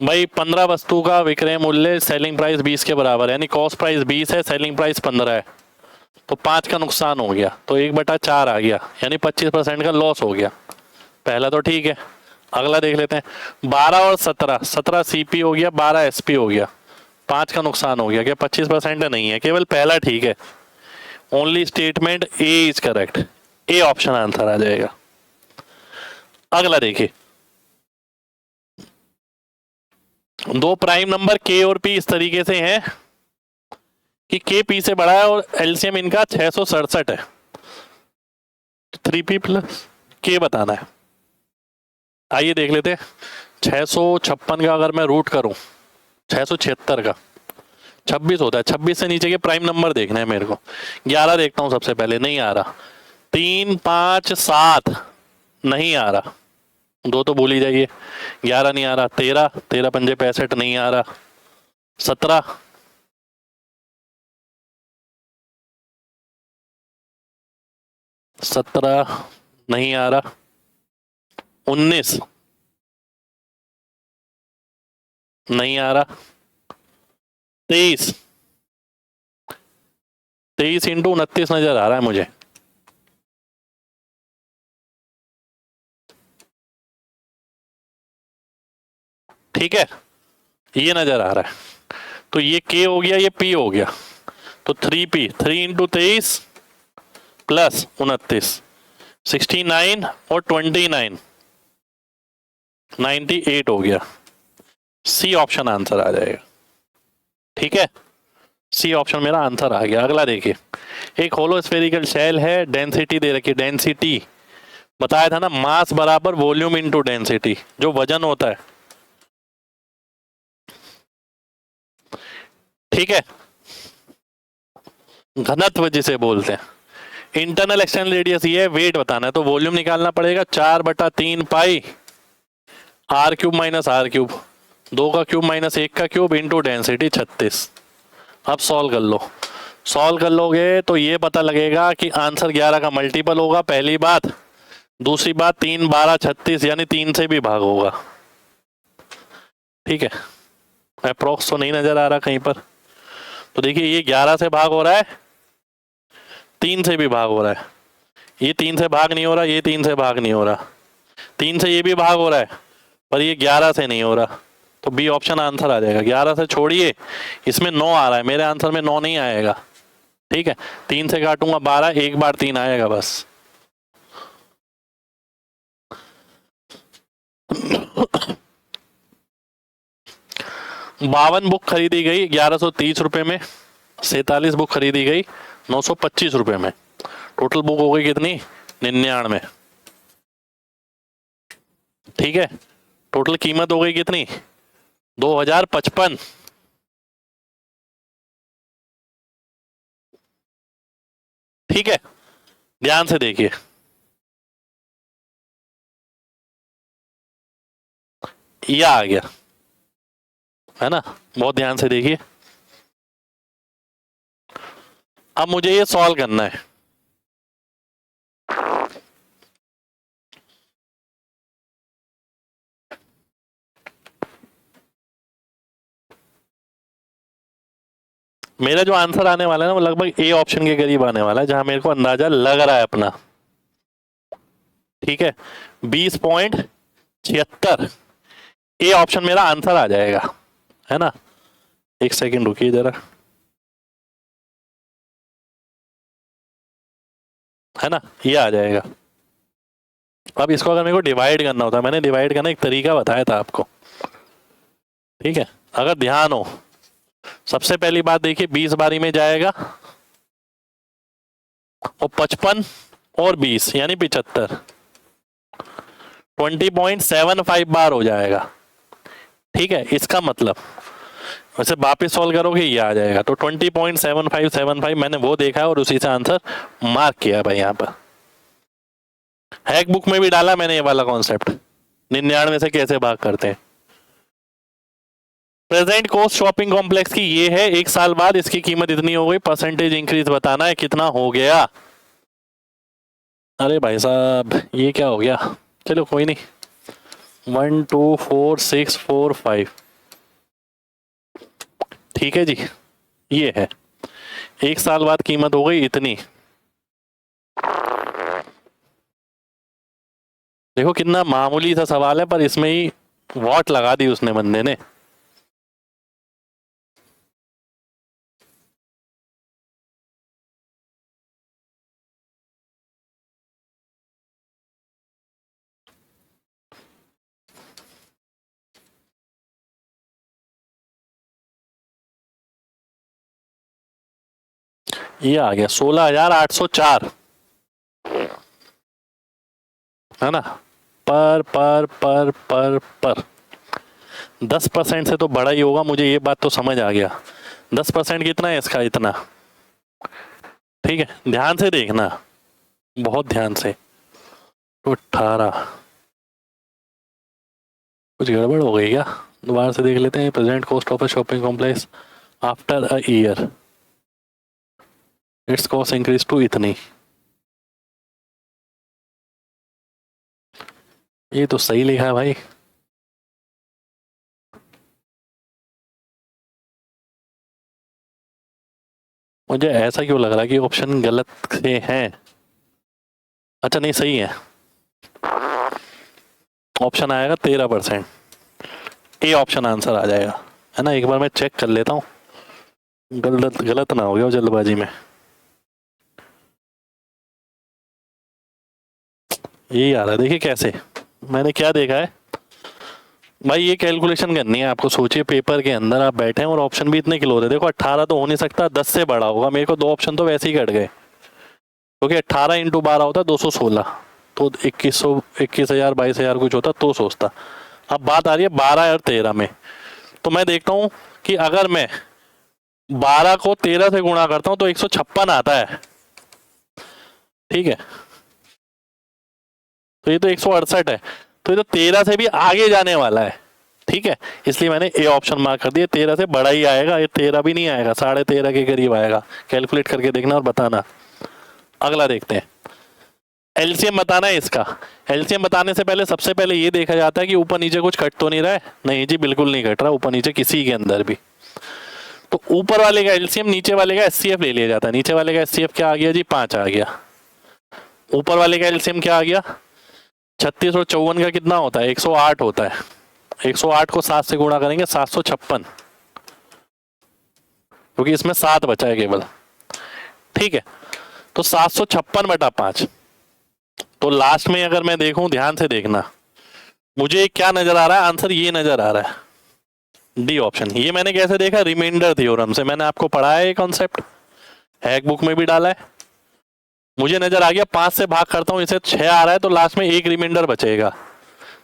भाई, 15 वस्तु का विक्रय मूल्य सेलिंग प्राइस 20 के बराबर है, यानी कॉस्ट प्राइस 20 है, सेलिंग प्राइस 15 है, तो 5 का नुकसान हो गया, तो 1/4 आ गया, यानी 25% का लॉस हो गया। पहला तो ठीक है। अगला देख लेते हैं, 12 और 17, 17 सीपी हो गया, 12 एसपी हो गया, 5 का नुकसान हो गया। क्या 25% नहीं है? केवल पहला ठीक है। Only statement A is correct, A option answer आ जाएगा। अगला देखिए, दो प्राइम नंबर के और पी इस तरीके से हैं कि के पी से बड़ा है और एलसीएम इनका 667 है, 3p प्लस के बताना है। आइए देख लेते हैं, 656 का अगर मैं रूट करूं 676 का 26 होता है, 26 से नीचे के प्राइम नंबर देखने हैं मेरे को। 11 देखता हूं सबसे पहले, नहीं आ रहा। 3 5 7 नहीं आ रहा, 2 तो भूल ही जाइए। 11 नहीं आ रहा। 13 13 पंजे 65 नहीं आ रहा। 17 17 नहीं आ रहा। 19 नहीं आ रहा। 23 23 इंटू 29 नजर आ रहा है मुझे। ठीक है, ये नजर आ रहा है। तो ये के हो गया, ये पी हो गया, तो 3p, 3 इंटू 23 प्लस 29, 69 और 29, 98 हो गया। सी ऑप्शन आंसर आ जाएगा। ठीक है, सी ऑप्शन मेरा आंसर आ गया। अगला देखिए, एक होलो स्फेरिकल शेल है, डेंसिटी दे रखी है, डेंसिटी बताया था ना, मास बराबर वॉल्यूम इनटू डेंसिटी, जो वजन होता है। ठीक है, घनत्व जिसे बोलते हैं। इंटरनल एक्सटर्नल रेडियस ये है, वेट बताना है, तो वॉल्यूम निकालना पड़ेगा 4/3 pi R cube minus R cube, 2 का क्यूब माइनस 1 का क्यूब इंटू डेंसिटी 36। अब सॉल्व कर लो, सॉल्व कर लोगे तो ये पता लगेगा कि आंसर 11 का मल्टीपल होगा, पहली बात। दूसरी बात 3 12 36, यानी 3 से भी भाग होगा। ठीक है, अप्रोक्स तो नहीं नजर आ रहा कहीं पर। तो देखिए, ये 11 से भाग हो रहा है, 3 से भी भाग हो रहा है, ये 3 से भाग नहीं हो रहा, ये 3 से भाग नहीं हो रहा, 3 से ये भी भाग हो रहा है, पर ये 11 से नहीं हो रहा। तो बी ऑप्शन आंसर आ जाएगा। 11 से छोड़िए, इसमें 9 आ रहा है, मेरे आंसर में 9 नहीं आएगा। ठीक है, 3 से काटूंगा 12, एक बार 3 आएगा बस। 52 बुक खरीदी गई 1130 रुपए में, 47 बुक खरीदी गई 925 रुपए में, टोटल बुक हो गई कितनी 99। ठीक है, टोटल कीमत हो गई कितनी 2055। ठीक है, ध्यान से देखिए, यह आ गया है ना, बहुत ध्यान से देखिए। अब मुझे ये सॉल्व करना है। मेरा जो आंसर आने वाला है ना वो लगभग ए ऑप्शन के करीब आने वाला है, जहां मेरे को अंदाजा लग रहा है अपना। ठीक है, 20.76 ए ऑप्शन मेरा आंसर आ जाएगा, है ना। एक सेकंड रुकिए जरा, है ना, ये आ जाएगा। अब इसको अगर मेरे को डिवाइड करना होता है, मैंने डिवाइड करना एक तरीका बताया था आपको। ठीक है, अगर ध्यान हो, सबसे पहली बात देखिए 20 बारी में जाएगा और 55 और 20 यानी 75, 20.75 बार हो जाएगा। ठीक है, इसका मतलब वैसे वापस सॉल्व करोगे ये आ जाएगा, तो 20.7575 मैंने वो देखा है और उसी से आंसर मार्क किया भाई। यहाँ पर हैक बुक में भी डाला मैंने ये वाला कॉन्सेप्ट, 99 से कैसे भाग करते हैं। प्रेजेंट कॉस्ट शॉपिंग कॉम्प्लेक्स की ये है, 1 साल बाद इसकी कीमत इतनी हो गई, परसेंटेज इंक्रीज बताना है कितना हो गया। अरे भाई साहब ये क्या हो गया, चलो कोई नहीं, 1 2 4 6 4 5। ठीक है जी, ये है 1 साल बाद कीमत हो गई इतनी। देखो कितना मामूली सा सवाल है, पर इसमें ही वॉट लगा दी उसने बंदे ने। ये आ गया 16,804, है ना। पर 10% से तो बड़ा ही होगा, मुझे ये बात तो समझ आ गया। 10% कितना है इसका, इतना। ठीक है, ध्यान से देखना, बहुत ध्यान से। तो 18, कुछ गड़बड़ हो गई क्या, दोबारा से देख लेते हैं। Present cost of a shopping complex after a year, its cost increase to इतनी। ये तो सही लिखा है भाई। मुझे ऐसा क्यों लग रहा है कि ऑप्शन गलत से हैं। अच्छा नहीं, सही है, ऑप्शन आएगा 13%, ए ऑप्शन आंसर आ जाएगा, है ना। एक बार मैं चेक कर लेता हूँ, गलत गलत ना हो गया जल्दबाजी में। यही आ रहा है, देखिए कैसे, मैंने क्या देखा है भाई, ये कैलकुलेशन करनी है आपको। सोचिए पेपर के अंदर आप बैठे हैं और ऑप्शन भी इतने किलो होते हैं। देखो 18 तो हो नहीं सकता, 10 से बड़ा होगा। मेरे को 2 ऑप्शन तो वैसे ही कट गए, क्योंकि 18 × 12 होता है 216, तो 21,000 22,000 कुछ होता तो सोचता। अब बात आ रही है 12 और 13 में, तो मैं देखता हूँ कि अगर मैं 12 को 13 से गुणा करता हूँ तो 156 आता है। ठीक है, तो ये तो 168 है, तो ये तो 13 से भी आगे जाने वाला है। ठीक है, इसलिए मैंने ए ऑप्शन मार्क कर दिया। 13 से बड़ा ही आएगा, ये 13 भी नहीं आएगा, 13.5 के करीब आएगा। कैलकुलेट करके देखना और बताना। अगला देखते हैं, एलसीएम बताना है इसका। एलसीएम बताने से पहले सबसे पहले ये देखा जाता है कि ऊपर नीचे कुछ कट तो नहीं रहा है। नहीं जी, बिल्कुल नहीं कट रहा ऊपर नीचे किसी के अंदर भी। तो ऊपर वाले का एलसीएम, नीचे वाले का एचसीएफ ले लिया जाता है। नीचे वाले का एचसीएफ क्या आ गया जी, 5 आ गया। ऊपर वाले का एलसीएम क्या आ गया, 36 और 54 का कितना होता है, 108 होता है। 108 को 7 से गुणा करेंगे 756, क्योंकि इसमें 7 बचा है केवल। ठीक है, तो 756/5। तो लास्ट में अगर मैं देखूं, ध्यान से देखना, मुझे क्या नजर आ रहा है, आंसर ये नजर आ रहा है, डी ऑप्शन। ये मैंने कैसे देखा, रिमाइंडर थ्योरम से, मैंने आपको पढ़ाया ये कॉन्सेप्ट, हैक बुक में भी डाला है। मुझे नजर आ गया 5 से भाग करता हूं, इसे 6 आ रहा है, तो लास्ट में एक रिमाइंडर बचेगा,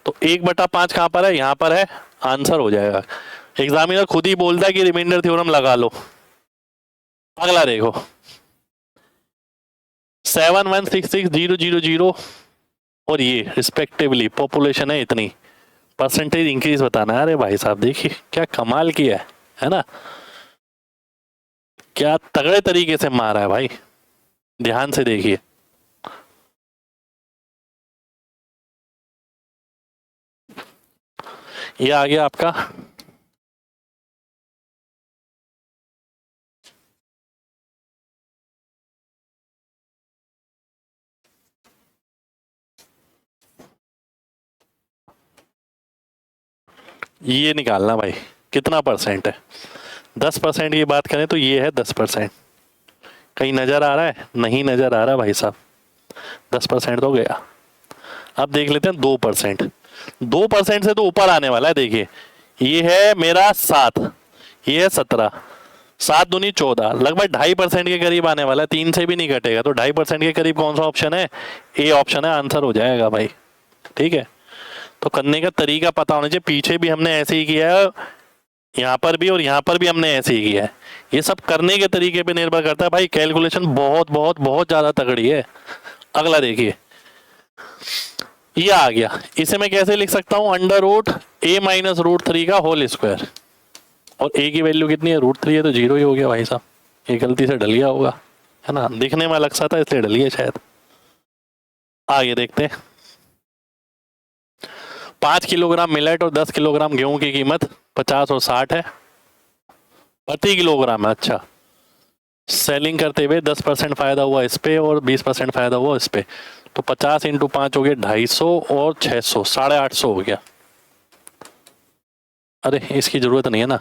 तो 1/5 कहां पर है, यहां पर है, आंसर हो जाएगा। एग्जामिनर खुद ही बोलता है कि रिमाइंडर थ्योरम लगा लो। अगला देखो, 7166000 और ये रिस्पेक्टिवली पॉपुलेशन है इतनी, परसेंटेज इंक्रीज बताना है। अरे भाई साहब देखिए क्या कमाल किया है ना, क्या तगड़े तरीके से मारा है भाई, ध्यान से देखिए। ये आ गया आपका ये निकालना भाई, कितना परसेंट है, 10% की बात करें तो ये है 10%। कहीं नजर आ रहा है, नहीं नजर आ रहा भाई साहब, 10% तो गया। अब देख लेते हैं 2%, 2% से तो ऊपर आने वाला है। देखिए ये है मेरा 7, ये है 17, 7 दूनी 14, लगभग 2.5% के करीब आने वाला है, 3 से भी नहीं घटेगा, तो 2.5% के करीब कौन सा ऑप्शन है, ए ऑप्शन है, आंसर हो जाएगा भाई। ठीक है, तो करने का तरीका पता होना चाहिए, पीछे भी हमने ऐसे ही किया है, यहाँ पर भी और यहाँ पर भी हमने ऐसे ही किया है। ये सब करने के तरीके पे निर्भर करता है भाई, कैलकुलेशन बहुत बहुत बहुत ज्यादा तगड़ी है। अगला देखिए, ये आ गया, इसे मैं कैसे लिख सकता हूं, √a-√3 का होल स्क्वायर, और a की वैल्यू कितनी है, √3 है, तो 0 ही हो गया भाई साहब, ये गलती से डल गया होगा, है ना, दिखने में अलग सा था इसलिए डल गया शायद। आगे देखते हैं, 5 किलोग्राम मिलेट और 10 किलोग्राम गेहूं की कीमत 50 और 60 है प्रति किलोग्राम है। अच्छा, सेलिंग करते हुए 10% फायदा हुआ इस पे और 20% फायदा हुआ इस पे, तो 50 × 5 हो गया 250 और 600, 850 हो गया। अरे इसकी जरूरत नहीं है ना,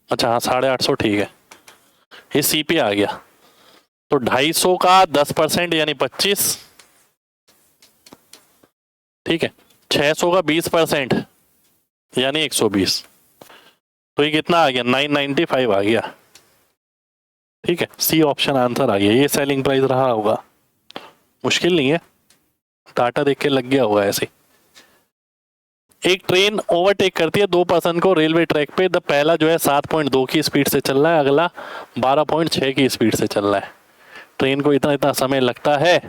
अच्छा हाँ 850 ठीक है, ये सी पे आ गया, तो 250 का 10% यानी 25, ठीक है, 600 का 20% यानी 120, तो ये कितना आ गया, 995 आ गया। ठीक है, सी ऑप्शन आंसर आ गया, ये सेलिंग प्राइस रहा होगा, मुश्किल नहीं है, डाटा देख के लग गया होगा ऐसे। एक ट्रेन ओवरटेक करती है 2 पर्सन को रेलवे ट्रैक पे, द पहला जो है 7.2 की स्पीड से चल रहा है, अगला 12.6 की स्पीड से चल रहा है, ट्रेन को इतना इतना समय लगता है।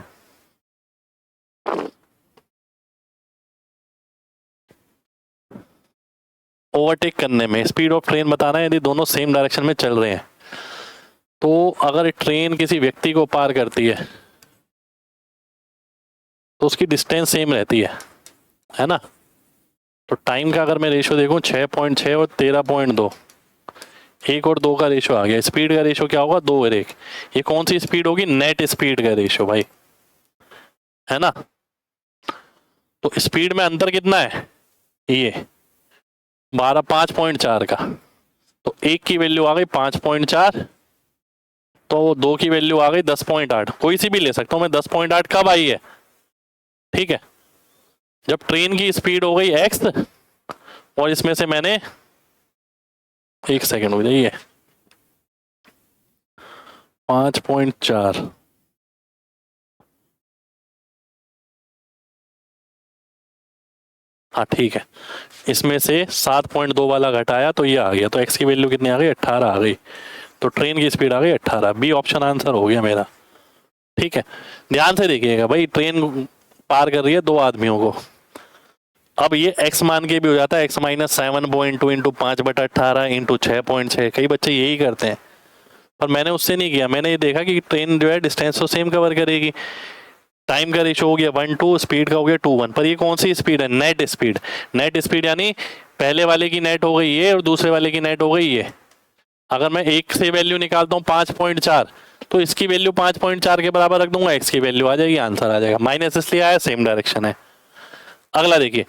ओवरटेक करने में स्पीड ऑफ ट्रेन बताना है, यदि दोनों सेम डायरेक्शन में चल रहे हैं, तो अगर ट्रेन किसी व्यक्ति को पार करती है तो उसकी डिस्टेंस सेम रहती है ना, तो टाइम का अगर मैं रेशियो देखूं 6.6 और 13.2, 1 और 2 का रेशियो आ गया, स्पीड का रेशियो क्या होगा, 2 और 1, ये कौन सी स्पीड होगी, नेट स्पीड का रेशियो भाई, है ना, तो स्पीड में अंतर कितना है, ये 5.4 का, तो 1 की वैल्यू आ गई 5.4, तो 2 की वैल्यू आ गई 10.8, कोई सी भी ले सकता हूं मैं, 10.8 कब आई है, ठीक है, जब ट्रेन की स्पीड हो गई x और इसमें से मैंने, एक सेकेंड हो जाइए, 5.4, हाँ ठीक है, इसमें से 7.2 वाला घटाया तो ये आ गया, तो x की वैल्यू कितनी आ गई, 18 आ गई, तो ट्रेन की स्पीड आ गई 18, बी ऑप्शन आंसर हो गया मेरा। ठीक है, ध्यान से देखिएगा भाई, ट्रेन पार कर रही है 2 आदमियों को, अब ये x मान के भी हो जाता है, x - 7.2 इंटू 5/18 इंटू 6.6, कई बच्चे यही करते हैं, पर मैंने उससे नहीं किया, मैंने ये देखा कि ट्रेन जो है डिस्टेंस तो सेम कवर करेगी, टाइम का रेशियो हो गया 1:2, स्पीड का हो गया 2:1, पर ये कौन सी स्पीड है, नेट स्पीड, नेट स्पीड यानी पहले वाले की नेट हो गई ये और दूसरे वाले की नेट हो गई ये, अगर मैं एक से वैल्यू निकालता हूँ 5.4, तो इसकी वैल्यू 5.4 के बराबर रख दूंगा, x की वैल्यू आ जाएगी, आंसर आ जाएगा, माइनस इसलिए आया सेम डायरेक्शन है। अगला देखिए,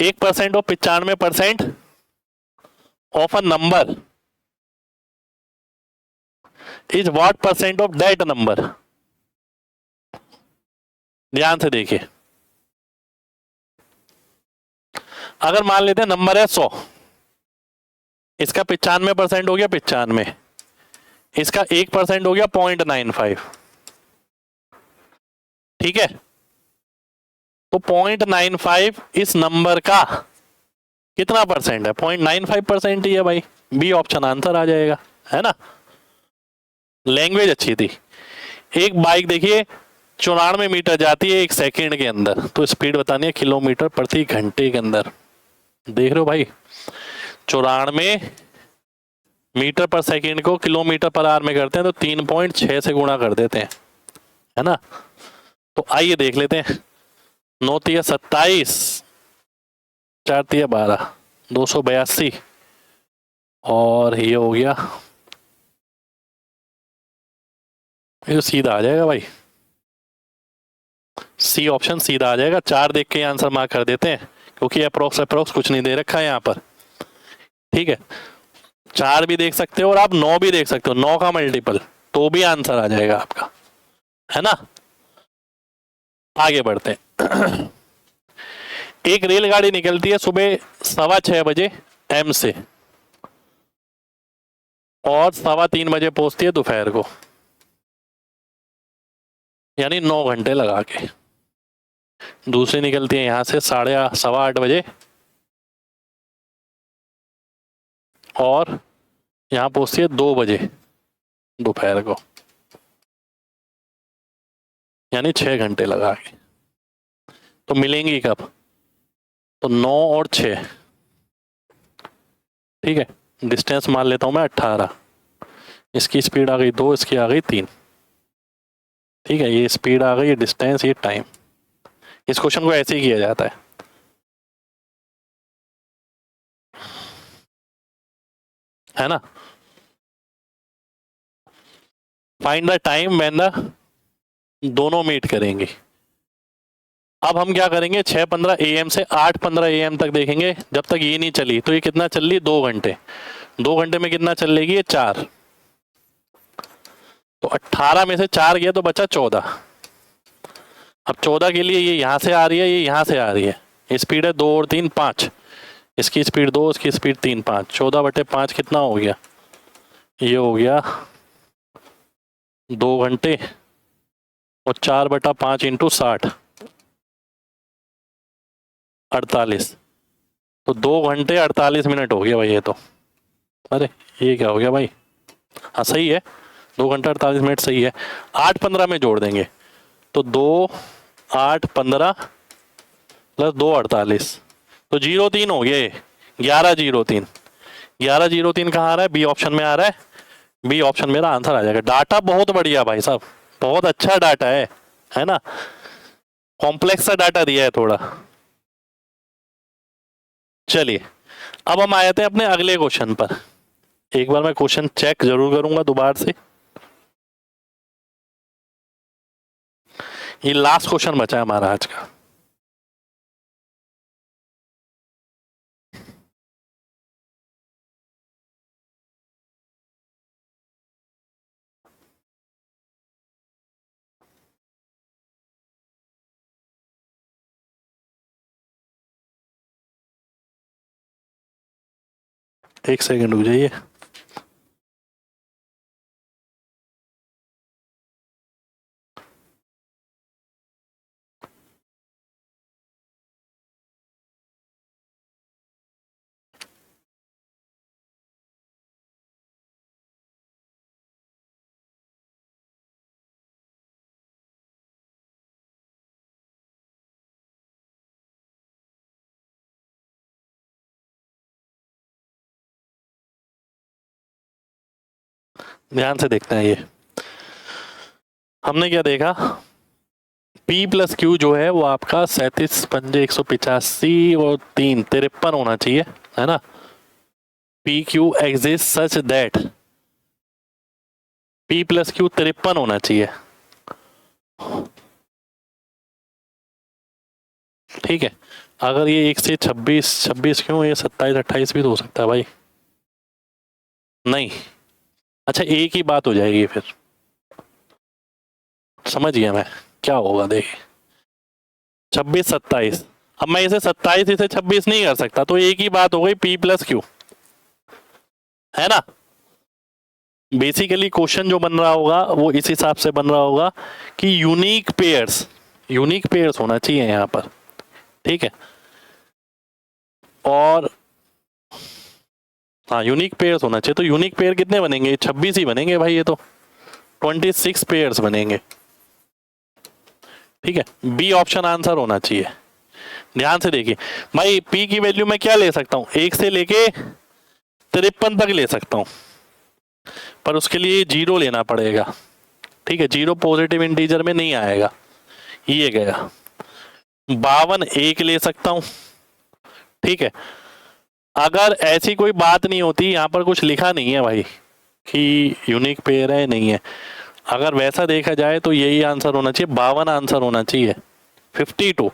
1% और 95% of a number is what percent of that number, ध्यान से देखिए, अगर मान लेते हैं नंबर है 100, इसका 95% हो गया 95, इसका 1% हो गया 0.95, ठीक है। तो 0.95 इस नंबर का कितना परसेंट है? 0.95% ही है भाई। बी ऑप्शन आंसर आ जाएगा, है ना। लैंग्वेज अच्छी थी। एक बाइक देखिए 94 मीटर जाती है 1 सेकेंड के अंदर, तो स्पीड बतानी है किलोमीटर प्रति घंटे के अंदर। देख रहे हो भाई, 94 मीटर पर सेकेंड को किलोमीटर पर आवर में करते हैं तो 3.6 से गुणा कर देते हैं, है ना। तो आइए देख लेते हैं। 9 तिया 27, 4 तिया 12, 282, और ये हो गया, ये तो सीधा आ जाएगा भाई, सी ऑप्शन सीधा आ जाएगा। 4 देख के आंसर मार्क कर देते हैं, क्योंकि अप्रोक्स कुछ नहीं दे रखा है यहाँ पर, ठीक है। 4 भी देख सकते हो और आप 9 भी देख सकते हो, 9 का मल्टीपल, तो भी आंसर आ जाएगा आपका, है ना। आगे बढ़ते हैं। एक रेलगाड़ी निकलती है सुबह 6:15 बजे एम से, और 3:15 बजे पहुंचती है दोपहर को, यानी 9 घंटे लगा के। दूसरी निकलती है यहां से 8:30 बजे, और यहां पहुंचती है 2 बजे दोपहर को, यानी 6 घंटे लगा के। तो मिलेंगी कब? तो 9 और 6, ठीक है। डिस्टेंस मान लेता हूं मैं 18, इसकी स्पीड आ गई 2, इसकी आ गई 3, ठीक है। ये स्पीड आ गई, ये डिस्टेंस, ये टाइम। इस क्वेश्चन को ऐसे ही किया जाता है ना। Find the time when the दोनों मीट करेंगे। अब हम क्या करेंगे, 6:15 AM से 8:15 AM तक देखेंगे। जब तक ये नहीं चली तो ये कितना चल रही? 2 घंटे। 2 घंटे में कितना चल लेगी? ये 4। तो 18 में से 4 गया तो बचा 14। अब 14 के लिए ये यहां से आ रही है, ये यहां से आ रही है। स्पीड है 2 और 3 5, इसकी स्पीड 2, इसकी स्पीड 3 5, 14/5 कितना हो गया? ये हो गया 2 घंटे, और 4/5 इंटू 60, 48। तो 2 घंटे 48 मिनट हो गया भाई ये तो। अरे ये क्या हो गया भाई? हाँ सही है, 2 घंटे 48 मिनट सही है। 8:15 में जोड़ देंगे तो 2 8 15 प्लस 2 48, तो 03 हो गए। 11:03, 11:03 कहाँ आ रहा है? बी ऑप्शन में आ रहा है। बी ऑप्शन मेरा आंसर आ जाएगा। डाटा बहुत बढ़िया भाई साहब, बहुत अच्छा डाटा है ना। कॉम्प्लेक्स सा डाटा दिया है थोड़ा। चलिए अब हम आए थे अपने अगले क्वेश्चन पर। एक बार मैं क्वेश्चन चेक जरूर करूंगा दोबारा से। ये लास्ट क्वेश्चन बचा है हमारा आज का। एक सेकंड रुक जाइए। ध्यान से देखते हैं। ये हमने क्या देखा, P प्लस क्यू जो है वो आपका 37 पंजे 185 और 3 53 होना चाहिए, है ना। P Q exist such that P plus Q 53 होना चाहिए, ठीक है। अगर ये 1 से 26 क्यों, ये 27 28 भी तो हो सकता है भाई। नहीं, अच्छा एक ही बात हो जाएगी फिर। समझ गया मैं क्या होगा, देखिए 26 27। अब मैं इसे 27 इसे 26 नहीं कर सकता, तो एक ही बात हो गई P प्लस क्यू, है ना। बेसिकली क्वेश्चन जो बन रहा होगा वो इस हिसाब से बन रहा होगा कि यूनिक पेयर्स होना चाहिए यहाँ पर, ठीक है। और हाँ, यूनिक पेयर्स होना चाहिए। तो यूनिक पेयर कितने बनेंगे? 26 ही बनेंगे भाई, ये तो 26 पेयर्स बनेंगे, ठीक है। बी ऑप्शन आंसर होना चाहिए। ध्यान से देखिए भाई, पी की वैल्यू मैं क्या ले सकता हूं, 1 से लेके 53 तक ले सकता हूं, पर उसके लिए 0 लेना पड़ेगा, ठीक है। 0 पॉजिटिव इंटीजर में नहीं आएगा, ये गया। 52 1 ले सकता हूं, ठीक है। अगर ऐसी कोई बात नहीं होती, यहां पर कुछ लिखा नहीं है भाई कि यूनिक पेयर है नहीं है, अगर वैसा देखा जाए तो यही आंसर होना चाहिए, 52 आंसर होना चाहिए, 52,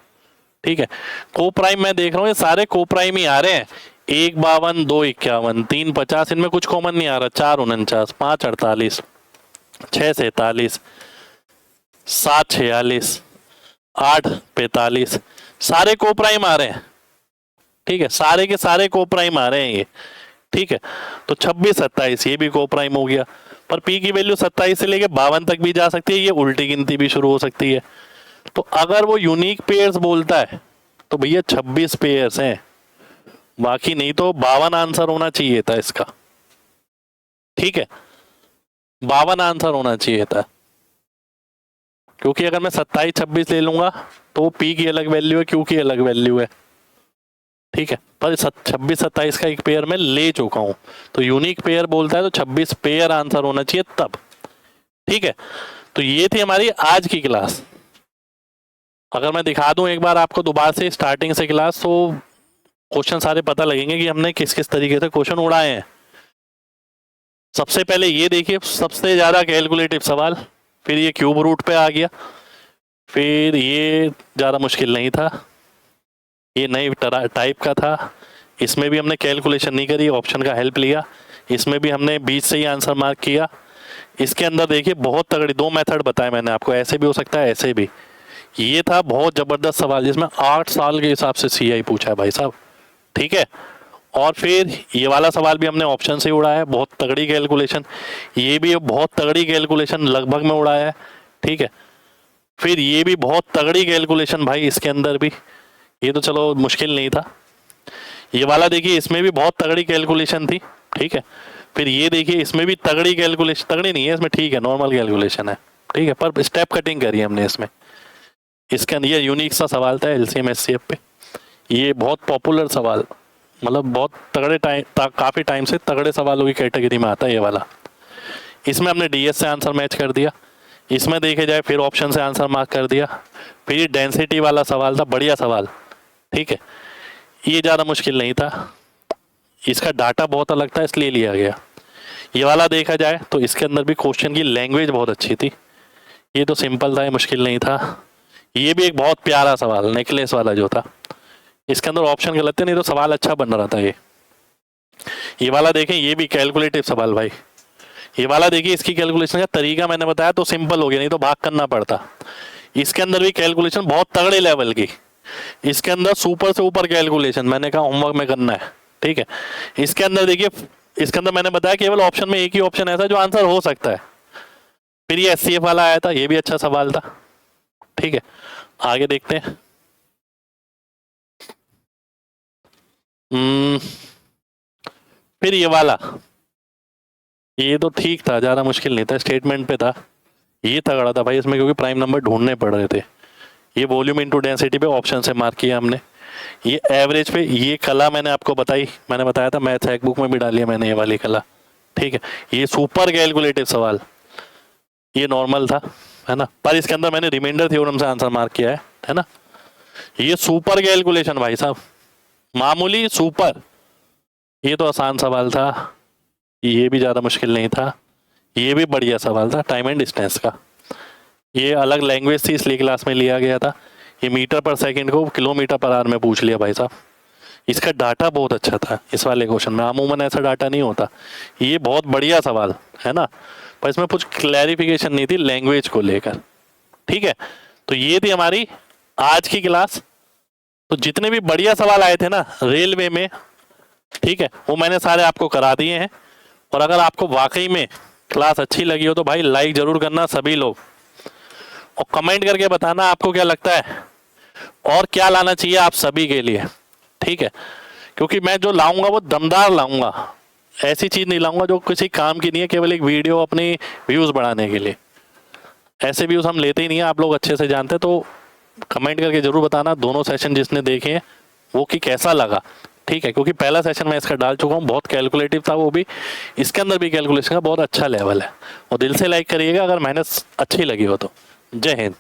ठीक है। को प्राइम मैं देख रहा हूँ ये सारे को प्राइम ही आ रहे हैं, 1 52 2 51 3 50, इनमें कुछ कॉमन नहीं आ रहा, 4 49 5 48 6 47 7 46 8 45, सारे को प्राइम आ रहे हैं, ठीक है। सारे के सारे को प्राइम आ रहे हैं ये, ठीक है। तो 26 27 ये भी को प्राइम हो गया, पर पी की वैल्यू 27 से लेके 52 तक भी जा सकती है, ये उल्टी गिनती भी शुरू हो सकती है। तो अगर वो यूनिक पेयर्स बोलता है तो भैया 26 पेयर्स हैं, बाकी नहीं तो 52 आंसर होना चाहिए था इसका, ठीक है। 52 आंसर होना चाहिए था, क्योंकि अगर मैं 27 26 ले लूंगा तो पी की अलग वैल्यू है, क्यू की अलग वैल्यू है, ठीक है। पर 26 27 का एक पेयर में ले चुका हूं, तो यूनिक पेयर बोलता है तो 26 पेयर आंसर होना चाहिए तब, ठीक है। तो ये थी हमारी आज की क्लास। अगर मैं दिखा दूं एक बार आपको दोबारा से स्टार्टिंग से क्लास, तो क्वेश्चन सारे पता लगेंगे कि हमने किस किस तरीके से क्वेश्चन उड़ाए हैं। सबसे पहले ये देखिए, सबसे ज्यादा कैलकुलेटिव सवाल, फिर ये क्यूब रूट पे आ गया, फिर ये ज्यादा मुश्किल नहीं था, ये नई टाइप का था, इसमें भी हमने कैलकुलेशन नहीं करी, ऑप्शन का हेल्प लिया, इसमें भी हमने बीच से ही आंसर मार्क किया। इसके अंदर देखिए बहुत तगड़ी 2 मेथड बताए मैंने आपको, ऐसे भी हो सकता है ऐसे भी। ये था बहुत जबरदस्त सवाल जिसमें 8 साल के हिसाब से सीआई पूछा है भाई साहब, ठीक है। और फिर ये वाला सवाल भी हमने ऑप्शन से उड़ाया है, बहुत तगड़ी कैलकुलेशन, ये भी बहुत तगड़ी कैलकुलेशन लगभग में उड़ाया है, ठीक है। फिर ये भी बहुत तगड़ी कैलकुलेशन भाई इसके अंदर भी, ये तो चलो मुश्किल नहीं था। ये वाला देखिए, इसमें भी बहुत तगड़ी कैलकुलेशन थी, ठीक है। फिर ये देखिए, इसमें भी तगड़ी कैलकुलेशन, तगड़ी नहीं है इसमें, ठीक है, नॉर्मल कैलकुलेशन है, ठीक है, पर स्टेप कटिंग करी हमने इसमें। इसके अंदर ये यूनिक सा सवाल था एलसीएम एचसीएफ पे, ये बहुत पॉपुलर सवाल, मतलब बहुत तगड़े काफी टाइम से तगड़े सवालों की कैटेगरी में आता है ये वाला। इसमें हमने डीएस से आंसर मैच कर दिया, इसमें देखे जाए फिर ऑप्शन से आंसर मार्क कर दिया, फिर ये डेंसिटी वाला सवाल था, बढ़िया सवाल, ठीक है, ये ज़्यादा मुश्किल नहीं था, इसका डाटा बहुत अलग था इसलिए लिया गया। ये वाला देखा जाए तो इसके अंदर भी क्वेश्चन की लैंग्वेज बहुत अच्छी थी, ये तो सिंपल था, ये मुश्किल नहीं था। ये भी एक बहुत प्यारा सवाल नेकलेस वाला जो था, इसके अंदर ऑप्शन गलत थे, नहीं तो सवाल अच्छा बन रहा था। ये वाला देखें, ये भी कैलकुलेटिव सवाल भाई, ये वाला देखिए, इसकी कैलकुलेशन का तरीका मैंने बताया तो सिंपल हो गया, नहीं तो भाग करना पड़ता। इसके अंदर भी कैलकुलेशन बहुत तगड़े लेवल की, इसके अंदर सुपर से ऊपर कैलकुलेशन, मैंने कहा होमवर्क में करना है, ठीक है। इसके अंदर देखिए, इसके अंदर मैंने बताया केवल ऑप्शन में एक ही ऑप्शन ऐसा जो आंसर हो सकता है। फिर ये एचसीएफ वाला आया था, ये भी अच्छा सवाल था, ठीक है। आगे देखते हैं। फिर ये वाला, ये तो ठीक था, ज्यादा मुश्किल नहीं था, स्टेटमेंट पे था, ये तगड़ा था भाई इसमें, क्योंकि प्राइम नंबर ढूंढने पड़ रहे थे। ये वॉल्यूम इनटू डेंसिटी पे ऑप्शन से मार्क किया हमने। ये एवरेज पे, ये कला मैंने आपको बताई, मैंने बताया था मैथ हैक बुक में भी डाली है मैंने ये वाली कला, ठीक है। ये सुपर कैलकुलेटिव सवाल, ये नॉर्मल था, है ना, पर इसके अंदर मैंने रिमाइंडर थ्योरम से आंसर मार्क किया है ना। ये सुपर कैलकुलेशन भाई साहब, मामूली सुपर, ये तो आसान सवाल था, ये भी ज्यादा मुश्किल नहीं था, ये भी बढ़िया सवाल था, टाइम एंड डिस्टेंस का। ये अलग लैंग्वेज थी इसलिए क्लास में लिया गया था। ये मीटर पर सेकंड को किलोमीटर पर आवर में पूछ लिया भाई साहब, इसका डाटा बहुत अच्छा था इस वाले क्वेश्चन में, अमूमन ऐसा डाटा नहीं होता। ये बहुत बढ़िया सवाल है ना, पर इसमें कुछ क्लैरिफिकेशन नहीं थी लैंग्वेज को लेकर, ठीक है। तो ये थी हमारी आज की क्लास। तो जितने भी बढ़िया सवाल आए थे ना रेलवे में, ठीक है, वो मैंने सारे आपको करा दिए हैं। और अगर आपको वाकई में क्लास अच्छी लगी हो तो भाई लाइक जरूर करना सभी लोग, और कमेंट करके बताना आपको क्या लगता है और क्या लाना चाहिए आप सभी के लिए, ठीक है। क्योंकि मैं जो लाऊंगा वो दमदार लाऊंगा, ऐसी चीज नहीं लाऊंगा जो किसी काम की नहीं है, केवल एक वीडियो अपनी व्यूज बढ़ाने के लिए। ऐसे व्यूज हम लेते ही नहीं है, आप लोग अच्छे से जानते हैं। तो कमेंट करके जरूर बताना दोनों सेशन जिसने देखे हैं वो कि कैसा लगा, ठीक है। क्योंकि पहला सेशन मैं इसका डाल चुका हूँ, बहुत कैलकुलेटिव था वो भी, इसके अंदर भी कैलकुलेशन का बहुत अच्छा लेवल है। और दिल से लाइक करिएगा अगर मेहनत अच्छी लगी हो तो। जय हिंद।